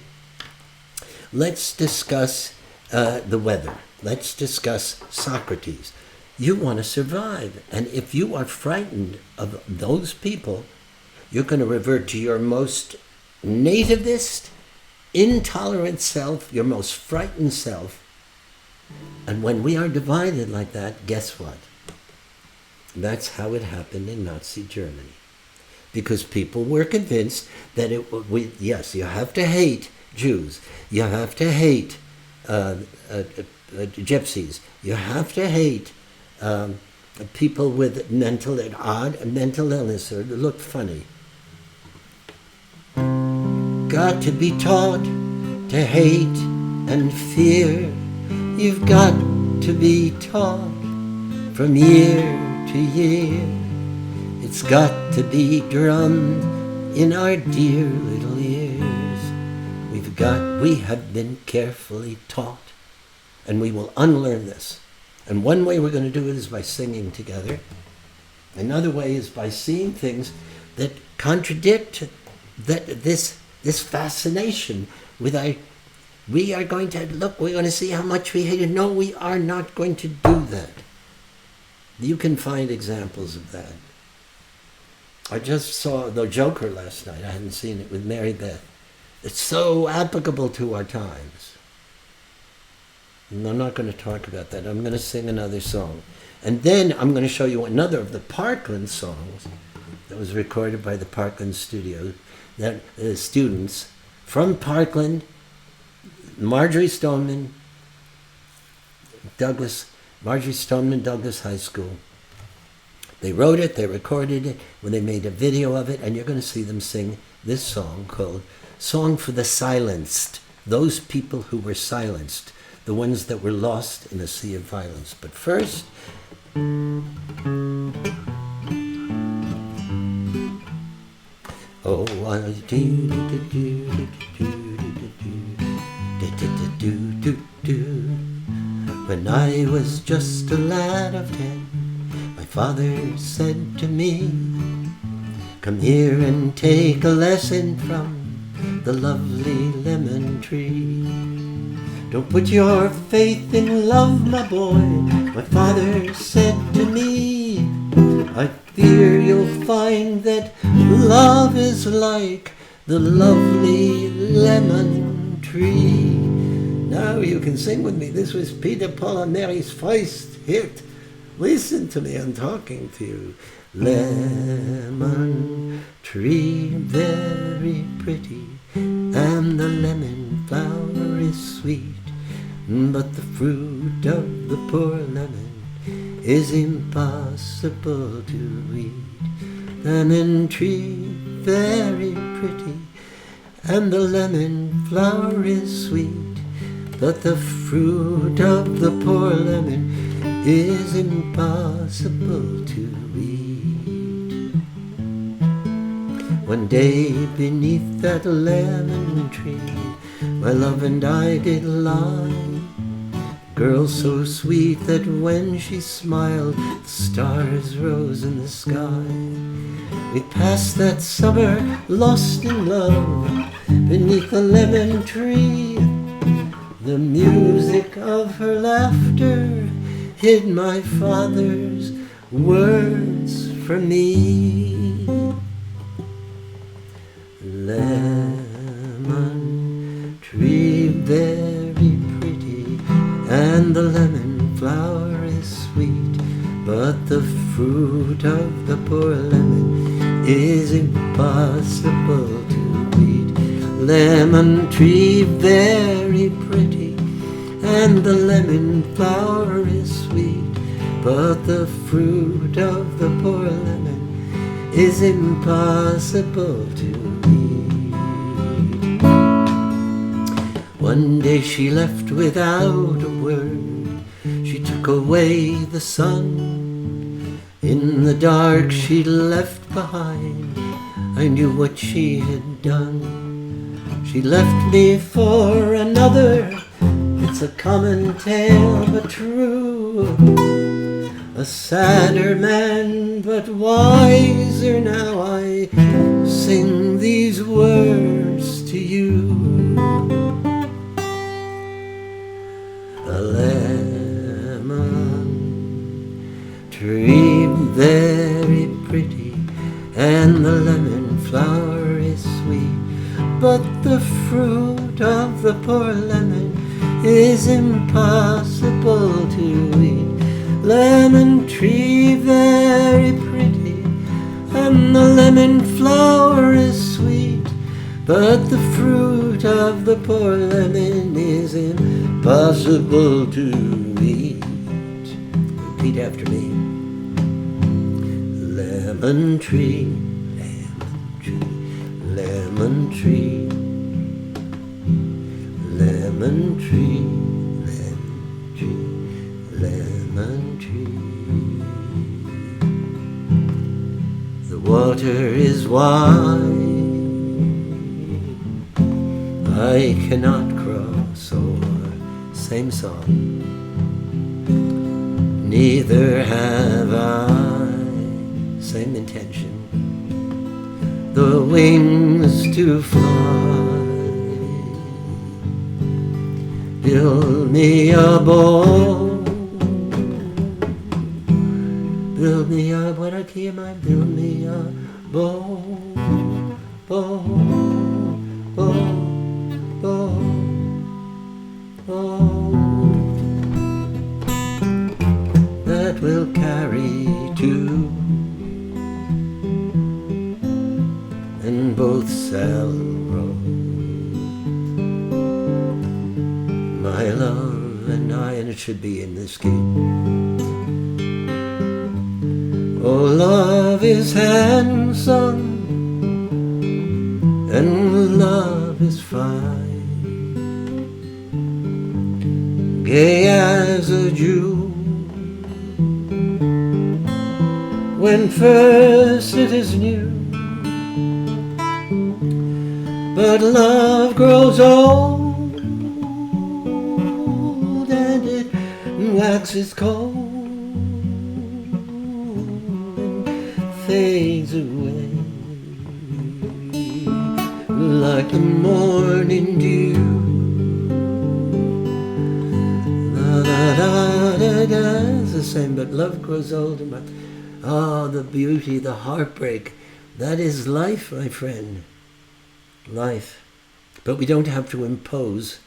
let's discuss the weather. Let's discuss Socrates. You want to survive. And if you are frightened of those people, you're going to revert to your most nativist, intolerant self, your most frightened self. And when we are divided like that, guess what? That's how it happened in Nazi Germany. Because people were convinced that yes, you have to hate Jews. You have to hate gypsies. You have to hate people with odd mental illness or look funny. Got to be taught to hate and fear. You've got to be taught from year to year. It's got to be drummed in our dear little ears. We have been carefully taught, and we will unlearn this. And one way we're going to do it is by singing together. Another way is by seeing things that contradict this fascination with we are going to look, we're going to see how much we hate it. No, we are not going to do that. You can find examples of that. I just saw The Joker last night. I hadn't seen it, with Mary Beth. It's so applicable to our times. And I'm not going to talk about that. I'm going to sing another song. And then I'm going to show you another of the Parkland songs that was recorded by the Parkland studio, that students from Parkland, Marjorie Stoneman Douglas High School. They wrote it, they recorded it, when they made a video of it, and you're going to see them sing this song called Song for the Silenced, those people who were silenced, the ones that were lost in a sea of violence. But first... Oh, when I was just a lad of 10, my father said to me, come here and take a lesson from the lovely lemon tree. Don't put your faith in love, my boy, my father said to me. I fear you'll find that love is like the lovely lemon tree. Now you can sing with me. This was Peter, Paul and Mary's first hit. Listen to me, I'm talking to you. Lemon tree, very pretty, and the lemon flower is sweet, but the fruit of the poor lemon is impossible to eat. Lemon tree, very pretty, and the lemon flower is sweet, but the fruit of the poor lemon is impossible to eat. One day beneath that lemon tree, my love and I did lie, Girl so sweet that when she smiled, the stars rose in the sky. We passed that summer lost in love beneath the lemon tree. The music of her laughter hid my father's words from me. Lemon tree very pretty, and the lemon flower is sweet, but the fruit of the poor lemon is impossible to eat. Lemon tree very pretty, and the lemon flower is sweet, but the fruit of the poor lemon is impossible to eat. One day she left without a word. She took away the sun. In the dark she left behind, I knew what she had done. She left me for another. It's a common tale but true. A sadder man but wiser now, I sing these words to you. A lemon tree very pretty, and the lemon flower is sweet, but the fruit of the poor lemon is impossible to eat. Lemon tree very pretty, and the lemon flower is sweet, but the fruit of the poor lemon is impossible to eat. Repeat after me. Lemon tree, lemon tree, lemon tree, lemon tree, lemon tree. The water is wide, I cannot cross over. Same song. Neither have I. Same intention. The wings to fly. Build me a boat. Build me a, what a key am I? Build me a boat, boat, boat, boat, boat that will carry two, and both shall row. My love and I, and it should be in this key. Oh, love is handsome, and love is fine, gay as a Jew. When first it is new, but love grows old, and it waxes cold and fades away like the morning dew. Da da da da da. It's the same, but love grows old and the beauty, the heartbreak. That is life, my friend. Life. But we don't have to impose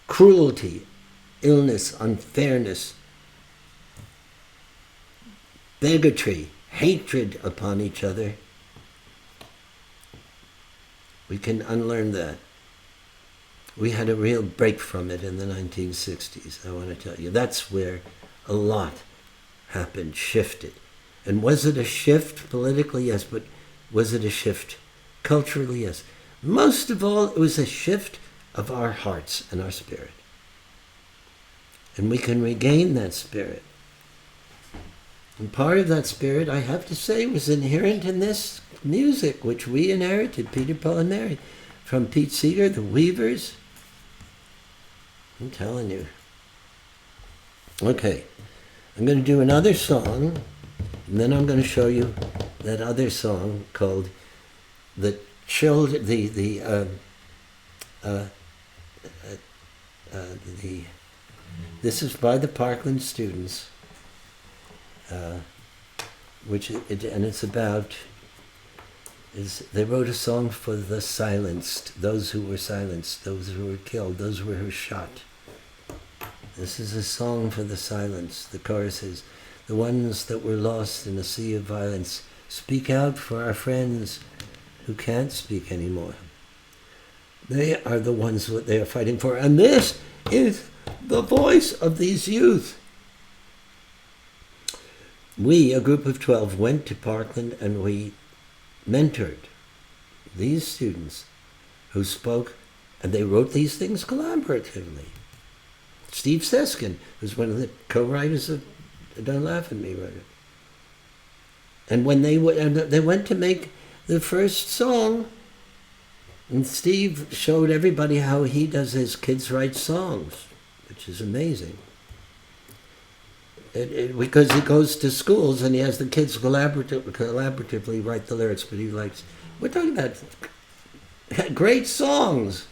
cruelty, illness, unfairness, bigotry, hatred upon each other. We can unlearn that. We had a real break from it in the 1960s, I want to tell you. That's where a lot happened, shifted. And was it a shift politically? Yes, but was it a shift culturally? Yes. Most of all, it was a shift of our hearts and our spirit. And we can regain that spirit. And part of that spirit, I have to say, was inherent in this music, which we inherited, Peter, Paul, and Mary, from Pete Seeger, the Weavers, I'm telling you. Okay, I'm going to do another song, and then I'm going to show you that other song called "The Children." This is by the Parkland students, and it's about. They wrote a song for the silenced, those who were silenced, those who were killed, those who were shot. This is a song for the silenced. The chorus is, the ones that were lost in a sea of violence, speak out for our friends who can't speak anymore. They are the ones that they are fighting for. And this is the voice of these youth. We, a group of 12, went to Parkland and we mentored these students who spoke, and they wrote these things collaboratively. Steve Seskin, who's one of the co-writers of Don't Laugh at Me, wrote it. And when they went to make the first song, and Steve showed everybody how he does his kids write songs, which is amazing. Because he goes to schools and he has the kids collaboratively write the lyrics, but we're talking about great songs,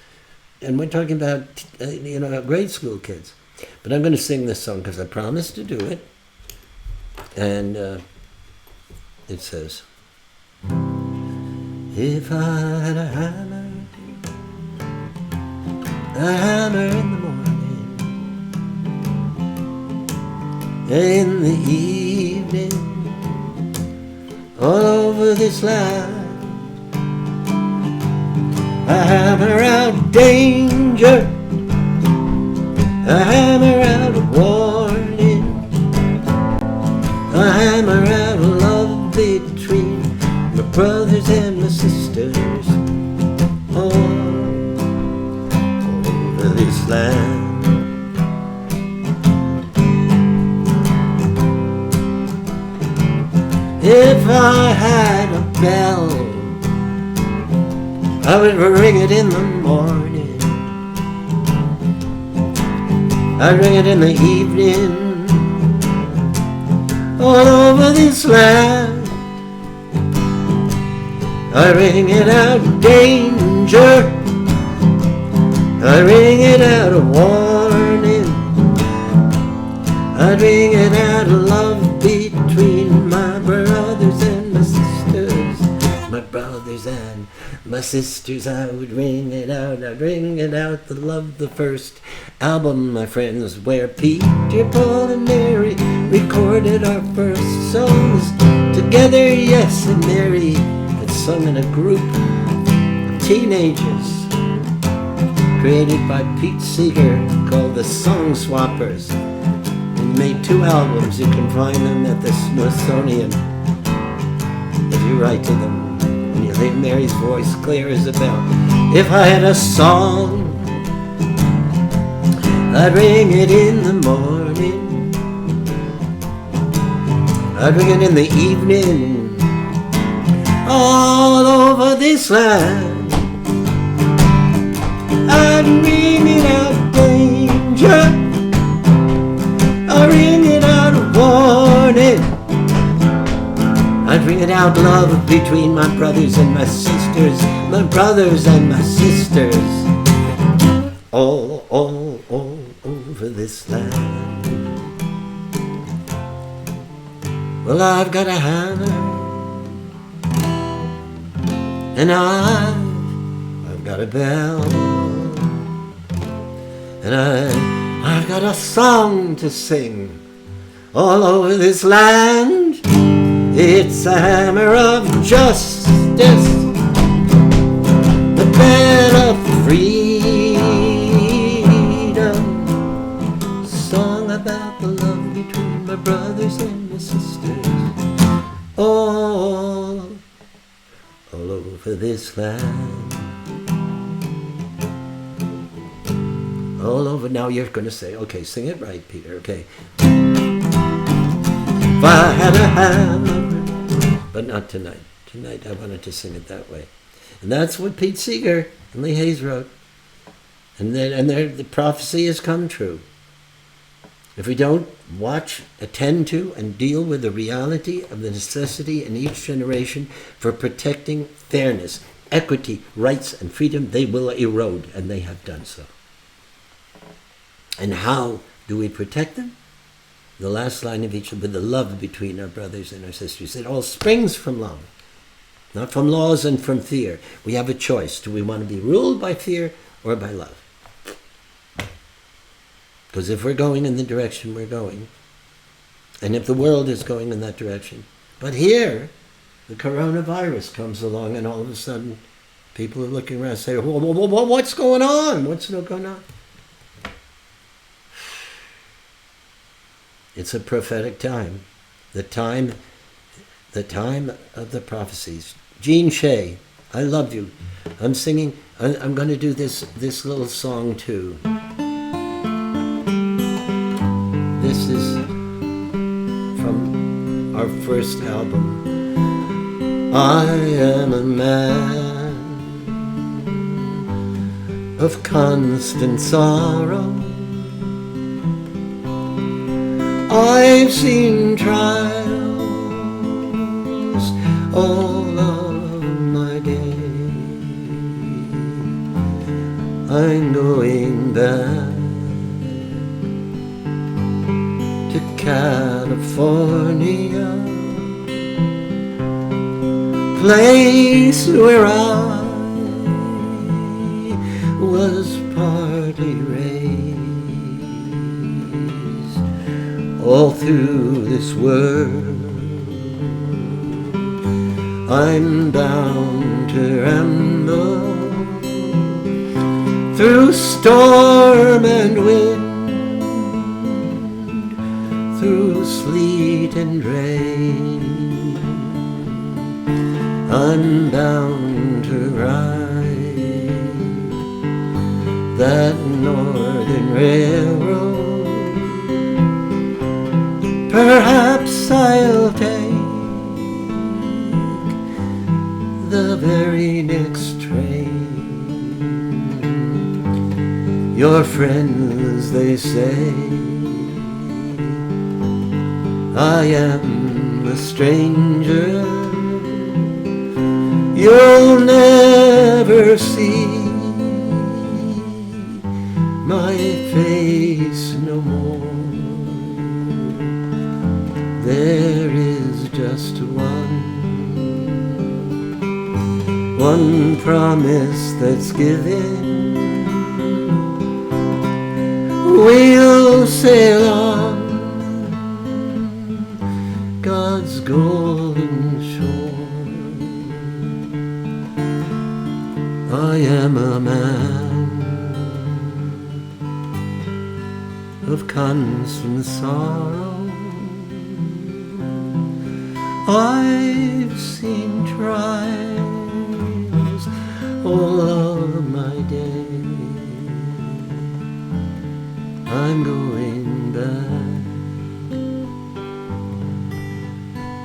and we're talking about grade school kids. But I'm going to sing this song because I promised to do it, and it says, if I had a hammer in the morning, in the evening, all over this land, a hammer out danger, a hammer out of warning, a hammer out of love between my brothers and my sisters, all over this land. If I had a bell, I would ring it in the morning, I'd ring it in the evening, all over this land. I ring it out of danger, I ring it out of warning, I ring it out of love between my brothers and my sisters, my brothers and my sisters. I would ring it out, I'd ring it out, the love, the first album, my friends, where Peter, Paul, and Mary recorded our first songs together, yes, and Mary had sung in a group of teenagers created by Pete Seeger called the Song Swappers. Made 2 albums. You can find them at the Smithsonian if you write to them, and you'll hear Mary's voice clear as a bell. If I had a song, I'd ring it in the morning, I'd ring it in the evening, all over this land. I'd ring it out danger, I ring it out of warning, I'd ring it out love between my brothers and my sisters, my brothers and my sisters, all over this land. Well, I've got a hammer, and I've got a bell, and I've got a song to sing all over this land. It's a hammer of justice, the bell of freedom, song about the love between my brothers and my sisters, all over this land. All over. Now you're going to say, okay, sing it right, Peter, okay. If I had a hammer, but not tonight. Tonight I wanted to sing it that way. And that's what Pete Seeger and Lee Hayes wrote. And the prophecy has come true. If we don't watch, attend to, and deal with the reality of the necessity in each generation for protecting fairness, equity, rights, and freedom, they will erode, and they have done so. And how do we protect them? The last line of each, with the love between our brothers and our sisters. It all springs from love, not from laws and from fear. We have a choice. Do we want to be ruled by fear or by love? Because if we're going in the direction we're going, and if the world is going in that direction, but here, the coronavirus comes along and all of a sudden people are looking around and say, what's going on? What's going on? It's a prophetic time. The time of the prophecies. Jean Shea, I love you. I'm singing, I'm going to do this little song too. This is from our first album. I am a man of constant sorrow. I've seen trials all of my days. I'm going back to California, place where I was partly raised. All through this world I'm bound to ramble, through storm and wind, through sleet and rain. I'm bound to ride that northern railroad. Perhaps I'll take the very next train. Your friends, they say, I am a stranger. You'll never see my face no more. There is just one promise that's given. We'll sail on God's golden shore. I am a man of constant sorrow. I've seen trials all of my days. I'm going back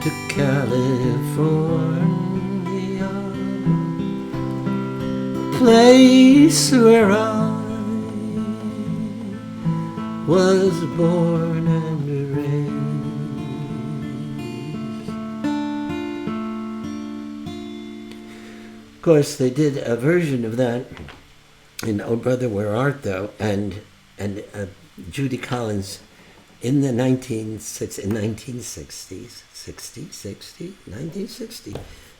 to California, place where I was born and raised. Of course, they did a version of that in "Oh Brother, Where Art Thou?" and Judy Collins in the 1960s,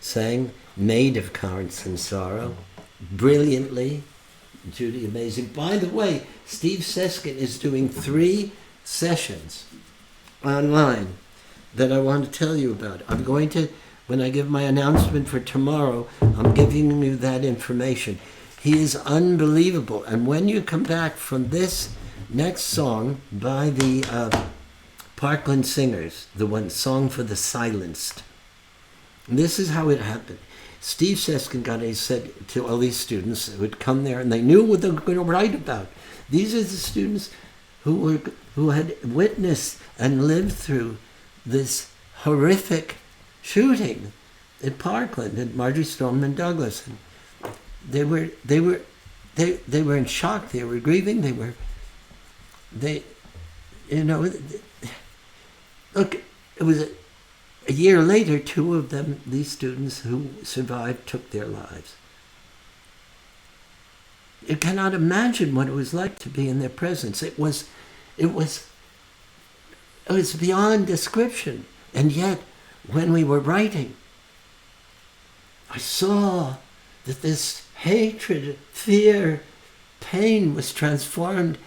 sang "Maid of Constant Sorrow" brilliantly. Judy, amazing. By the way, Steve Seskin is doing 3 sessions online that I want to tell you about. I'm going to, when I give my announcement for tomorrow, I'm giving you that information. He is unbelievable. And when you come back from this next song by the Parkland Singers, the one song for the silenced, and this is how it happened. Steve Seskin said to all these students who would come there, and they knew what they were going to write about. These are the students who had witnessed and lived through this horrific shooting at Parkland, at Marjorie Stoneman Douglas. And they were they were in shock. They were grieving. They, you know, look, it was a year later, two of them, these students who survived, took their lives. You cannot imagine what it was like to be in their presence. It was beyond description. And yet, when we were writing, I saw that this hatred, fear, pain was transformed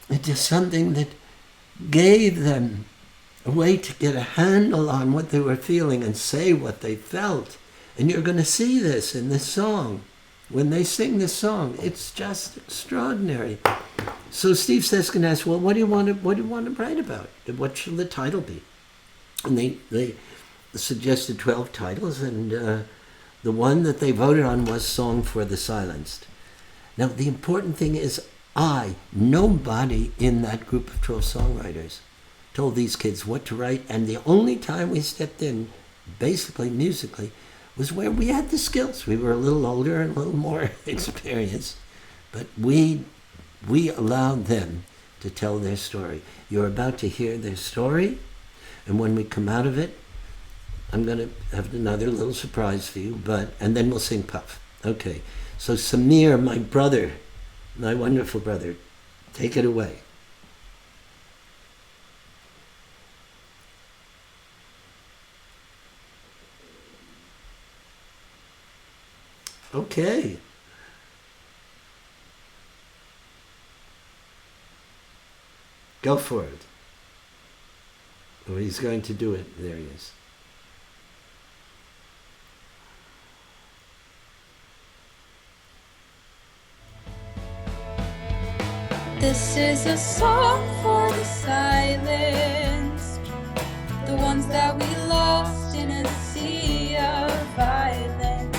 into something that gave them a way to get a handle on what they were feeling and say what they felt. And you're going to see this in this song. When they sing this song, it's just extraordinary. So Steve Seskin asked, well, what do you want to write about? What shall the title be? And they suggested 12 titles, and the one that they voted on was Song for the Silenced. Now, the important thing is nobody in that group of 12 songwriters told these kids what to write, and the only time we stepped in, basically musically, was where we had the skills. We were a little older and a little more experienced, but we allowed them to tell their story. You're about to hear their story, and when we come out of it, I'm going to have another little surprise for you, and then we'll sing Puff. Okay, so Samir, my brother, my wonderful brother, take it away. Okay. Go for it. Oh, he's going to do it. There he is. This is a song for the silenced, the ones that we lost in a sea of violence.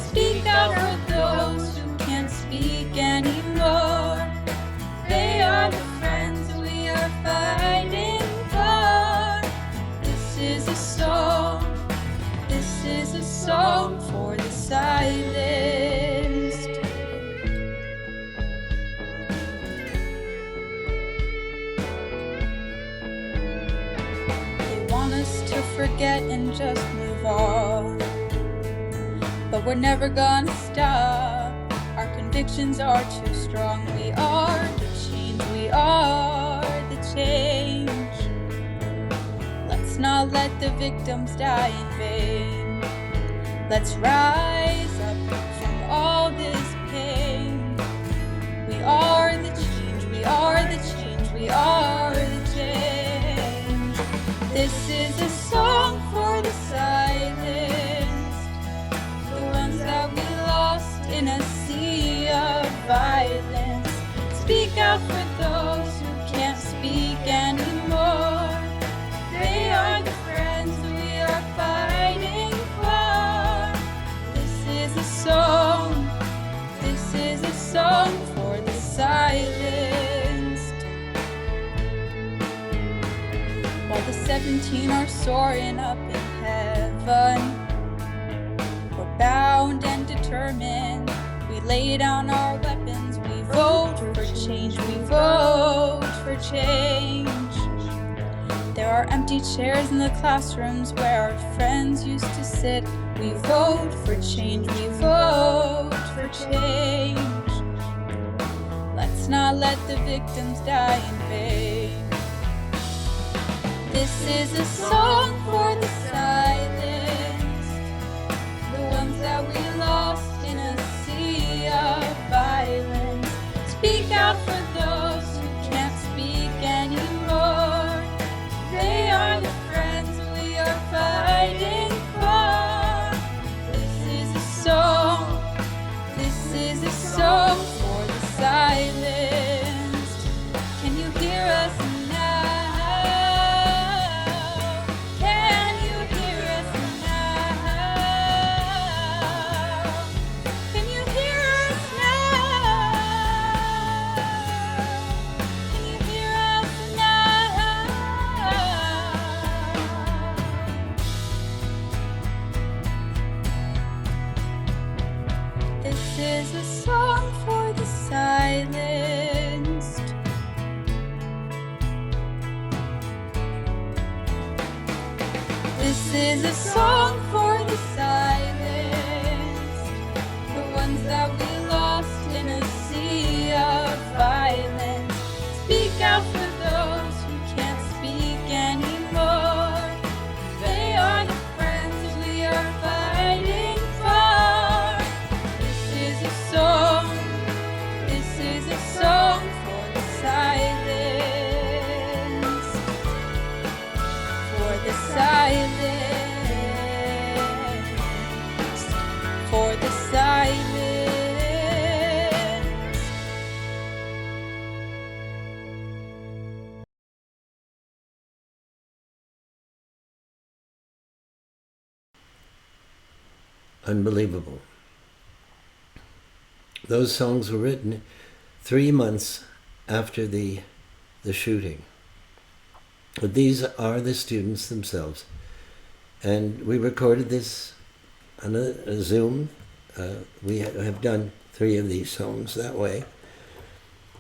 Speak out for those who can't speak anymore. They are the friends we are fighting for. This is a song for the silenced. They want us to forget and just move on, but we're never gonna stop. Our convictions are too strong. We are the change, we are the change. Let's not let the victims die in vain. Let's rise up from all this pain. We are the change, we are the change, we are the change. This is a song for the silenced, the ones that we lost in a sea of violence. Speak out for those who can't speak anymore. They are the friends we are fighting for. This is a song for the silenced. While the 17 are soaring up in heaven, we're bound and determined. We lay down our weapons, we vote for change, we vote for change. There are empty chairs in the classrooms where our friends used to sit. We vote for change, we vote for change. Let's not let the victims die in vain. This is a song for the silenced, the ones that we lost in a sea of violence. Speak out for those who can't speak anymore. They are the friends we are fighting for. This is a song for the silenced. Can you hear us now? Can you hear us now? Can you hear us now? Can you hear us now? This is a song for is a song for the silenced, the ones that we lost in a sea of violence. Speak out for those who can't speak anymore. They are the friends we are fighting for. This is a song for the silence, for the silence, for the silence. Unbelievable. Those songs were written 3 months after the shooting. But these are the students themselves. And we recorded this on a Zoom. We have done 3 of these songs that way.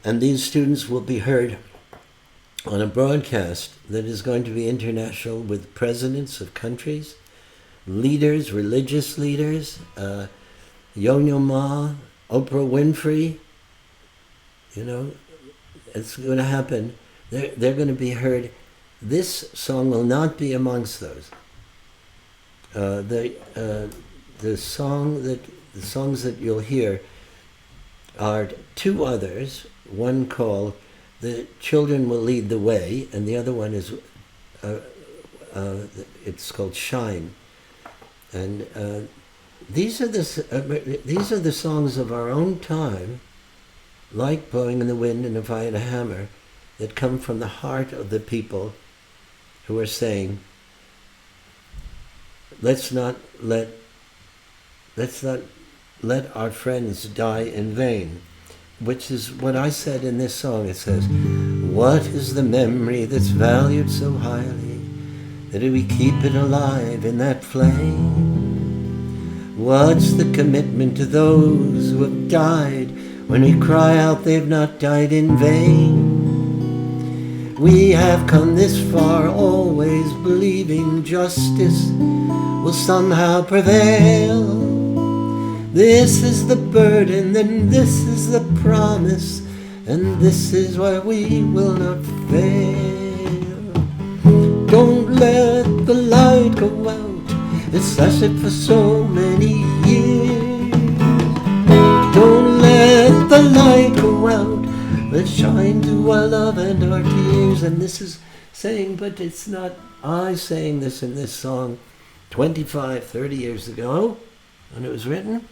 And these students will be heard on a broadcast that is going to be international, with presidents of countries, leaders, religious leaders, Yo-Yo Ma, Oprah Winfrey. You know, it's going to happen. They're going to be heard. This song will not be amongst those. The songs that you'll hear are 2 others. One called "The Children Will Lead the Way," and the other one is it's called "Shine." And these are the songs of our own time, like "Blowing in the Wind" and "If I Had a Hammer," that come from the heart of the people who are saying, let's not let our friends die in vain, which is what I said in this song. It says, what is the memory that's valued so highly, that we keep it alive in that flame? What's the commitment to those who have died, when we cry out they've not died in vain? We have come this far, always believing justice will somehow prevail. This is the burden, and this is the promise, and this is why we will not fail. Don't let the light go out, it's lasted for so many years. Don't let the light go out, let's shine through our love and our tears. And this is saying, but it's not I saying this in this song 25, 30 years ago when it was written.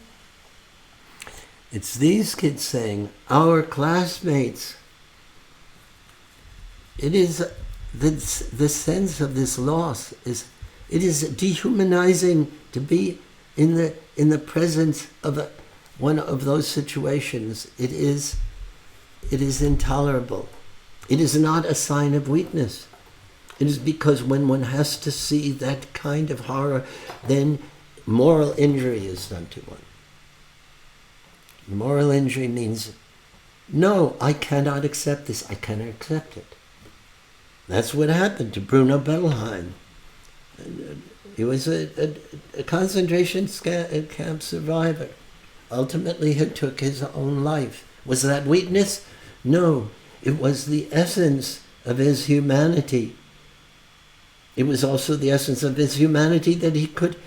It's these kids saying, our classmates. It is the sense of this loss is, it is dehumanizing to be in the presence of one of those situations. It is intolerable. It is not a sign of weakness. It is because when one has to see that kind of horror, then moral injury is done to one. Moral injury means, no, I cannot accept this. I cannot accept it. That's what happened to Bruno Bettelheim. He was a concentration camp survivor. Ultimately, he took his own life. Was that weakness? No, it was the essence of his humanity. It was also the essence of his humanity that he could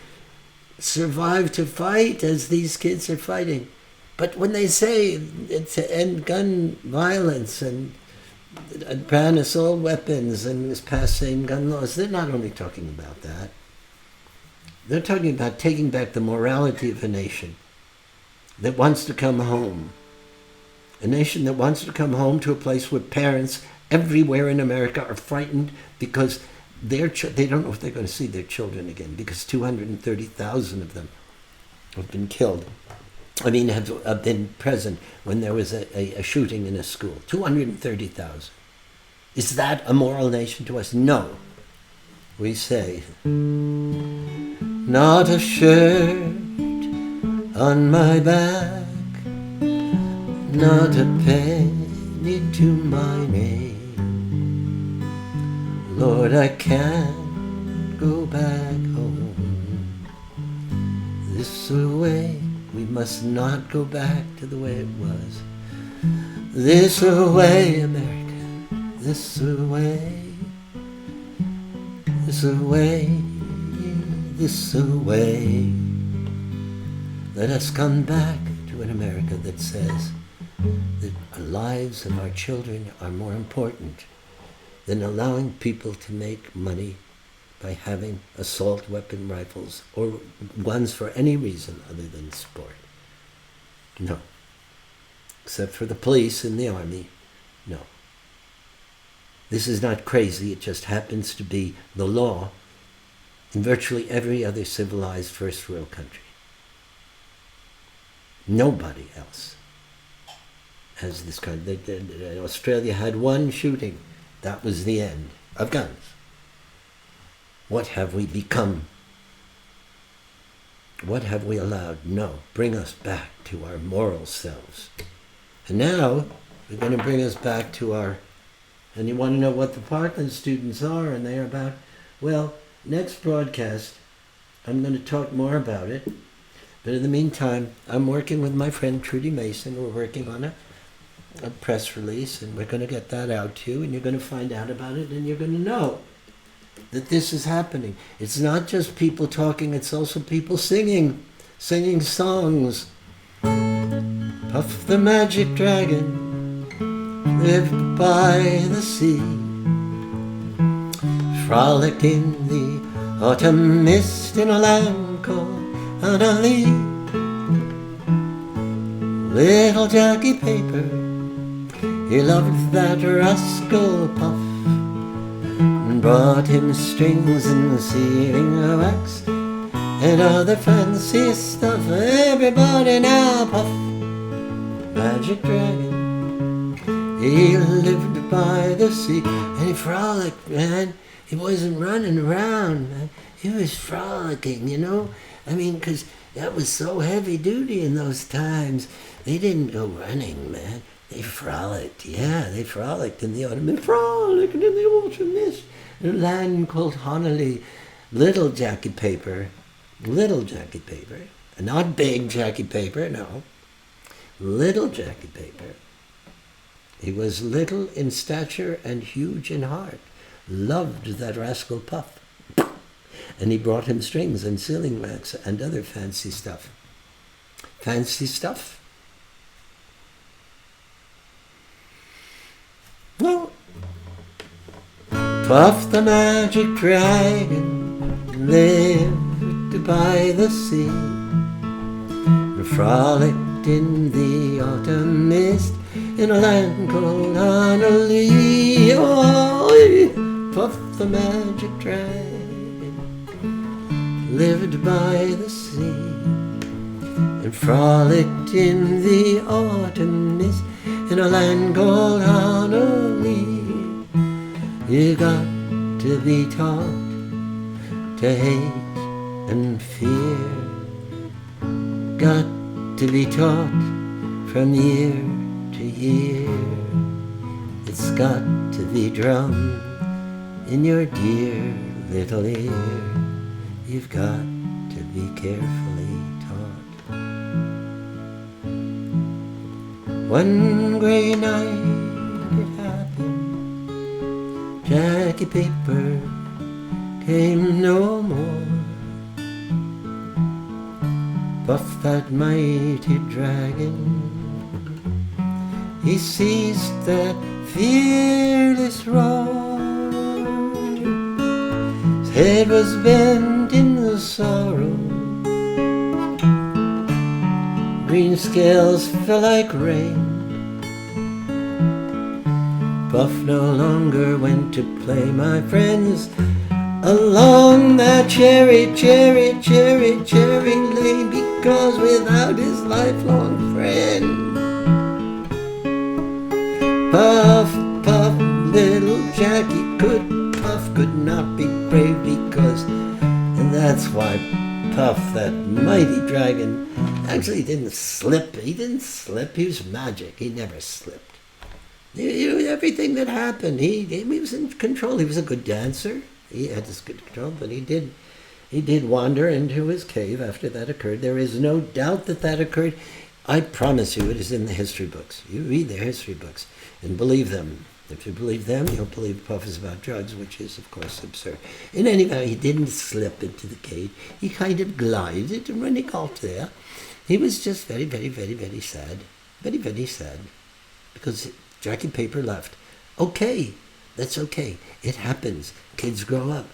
survive to fight as these kids are fighting. But when they say to end gun violence and ban assault weapons and pass same gun laws, they're not only talking about that. They're talking about taking back the morality of a nation that wants to come home. A nation that wants to come home to a place where parents everywhere in America are frightened because they don't know if they're going to see their children again, because 230,000 of them have been killed. Have been present when there was a shooting in a school. 230,000. Is that a moral nation to us? No. We say, not a shirt on my back, not a penny to my name. Lord, I can't go back home. This way, we must not go back to the way it was. This way, America, this way, this way, this way. Let us come back to an America that says that the lives of our children are more important than allowing people to make money by having assault weapon rifles or guns for any reason other than sport. No. Except for the police and the army, no. This is not crazy, it just happens to be the law in virtually every other civilized first world country. Nobody else has this kind. Australia had one shooting. That was the end of guns. What have we become? What have we allowed? No, bring us back to our moral selves. And now we're going to bring us back to our, and you want to know what the Parkland students are and they're about? Well, next broadcast, I'm going to talk more about it. But in the meantime, I'm working with my friend Trudy Mason. We're working on a press release, and we're going to get that out to you, and you're going to find out about it, and you're going to know that this is happening. It's not just people talking, it's also people singing songs. Puff the magic dragon lived by the sea, frolicked in the autumn mist in a land called Annalee. Little Jackie Paper, he loved that rascal Puff, and brought him strings and sealing wax and other fancy stuff. Everybody now puff, magic dragon, he lived by the sea. And he frolicked, man. He wasn't running around, man. He was frolicking, you know. I mean, because that was so heavy duty in those times. They didn't go running, man. They frolicked. Yeah, they frolicked in the autumn. They frolicked in the autumn mist in a land called Honolulu. Little Jackie Paper. Not big Jackie Paper, no. Little Jackie Paper. He was little in stature and huge in heart. Loved that rascal Puff. And he brought him strings and sealing wax and other fancy stuff. Fancy stuff? No. Puff the magic dragon lived by the sea, and frolicked in the autumn mist in a land called Honolulu. Oh, Puff the magic dragon lived by the sea, and frolicked in the autumn mist in a land called Honolulu. You got to be taught to hate and fear. Got to be taught from year to year. It's got to be drummed in your dear little ear. You've got to be carefully taught. One grey night it happened, Jackie Paper came no more. Puff that mighty dragon, he seized that fearless roar. His head was bent in the sorrow, green scales fell like rain. Puff no longer went to play, my friends, along that cherry lane, because without his lifelong friend, Puff, little Jackie Puff could not be brave, because, and that's why Puff, that mighty dragon, actually didn't slip. He was magic. He never slipped. Everything that happened, he was in control. He was a good dancer. He had this good control, but he did he did wander into his cave after that occurred. There is no doubt that that occurred. I promise you it is in the history books. You read their history books and believe them. If you believe them, you'll believe Puff is about drugs, which is, of course, absurd. In any event, he didn't slip into the cave. He kind of glided, and when he got there, he was just very, very, very, very sad. Very, very sad. Because Jackie Paper left. Okay, that's okay. It happens. Kids grow up.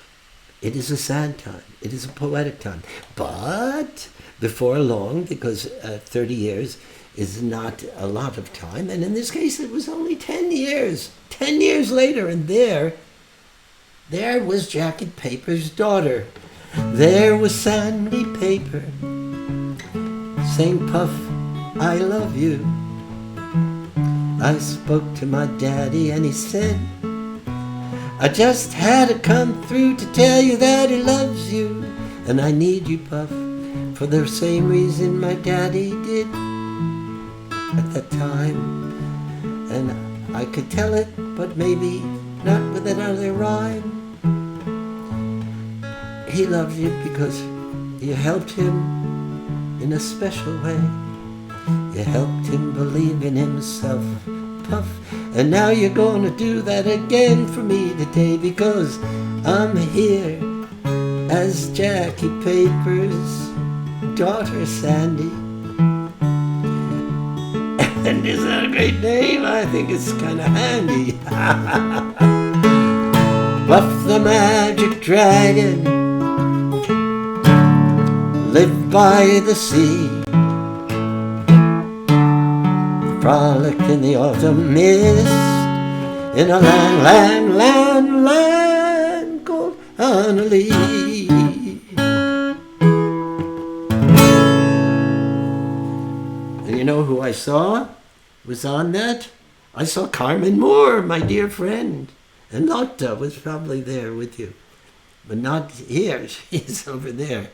It is a sad time. It is a poetic time. But before long, because 30 years is not a lot of time, and in this case it was only 10 years. 10 years later, and there was Jackie Paper's daughter. There was Sandy Paper saying, Puff, I love you. I spoke to my daddy and he said, I just had to come through to tell you that he loves you. And I need you, Puff, for the same reason my daddy did at that time. And I could tell it, but maybe not with another rhyme. He loves you because you helped him in a special way. You helped him believe in himself, Puff. And now you're gonna do that again for me today, because I'm here as Jackie Paper's daughter, Sandy. And isn't that a great name? I think it's kind of handy. Puff the magic dragon lived by the sea, frolicked in the autumn mist in a land called Honolulu. And you know who I saw was on that? I saw Carmen Moore, my dear friend. And Lotta was probably there with you. But not here. She's over there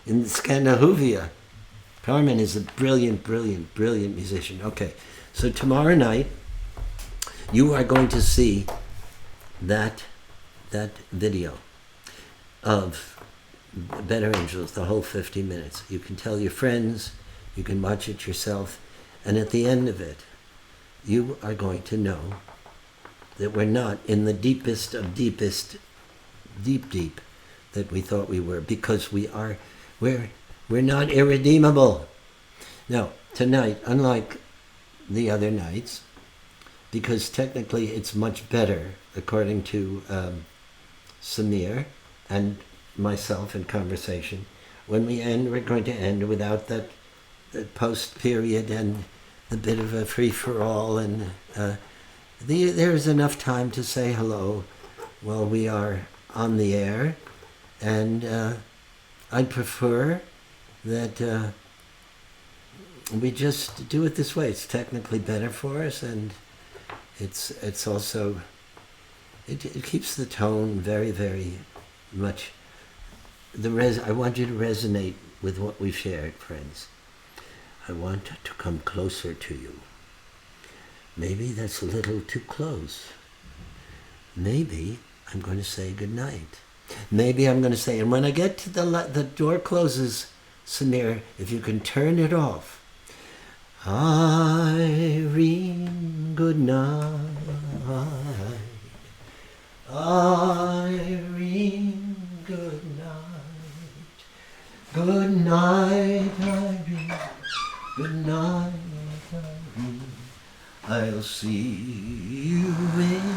in Scandinavia. Carmen is a brilliant, brilliant, brilliant musician. Okay, so tomorrow night, you are going to see that video of Better Angels, the whole 50 minutes. You can tell your friends, you can watch it yourself, and at the end of it, you are going to know that we're not in the deepest of deepest, deep that we thought we were, because we're not irredeemable. Now, tonight, unlike the other nights, because technically it's much better, according to Samir and myself in conversation, when we end, we're going to end without that post-period and a bit of a free-for-all, and there's enough time to say hello while we are on the air, and I'd prefer that we just do it this way. It's technically better for us, and it's also, it keeps the tone very, very much, I want you to resonate with what we've shared, friends. I want to come closer to you. Maybe that's a little too close. Maybe I'm going to say goodnight. Maybe I'm going to say, and when I get to the door closes, Samir, if you can turn it off. Irene, good night. Irene, good night. Good night, Irene. Good night, Irene. I'll see you in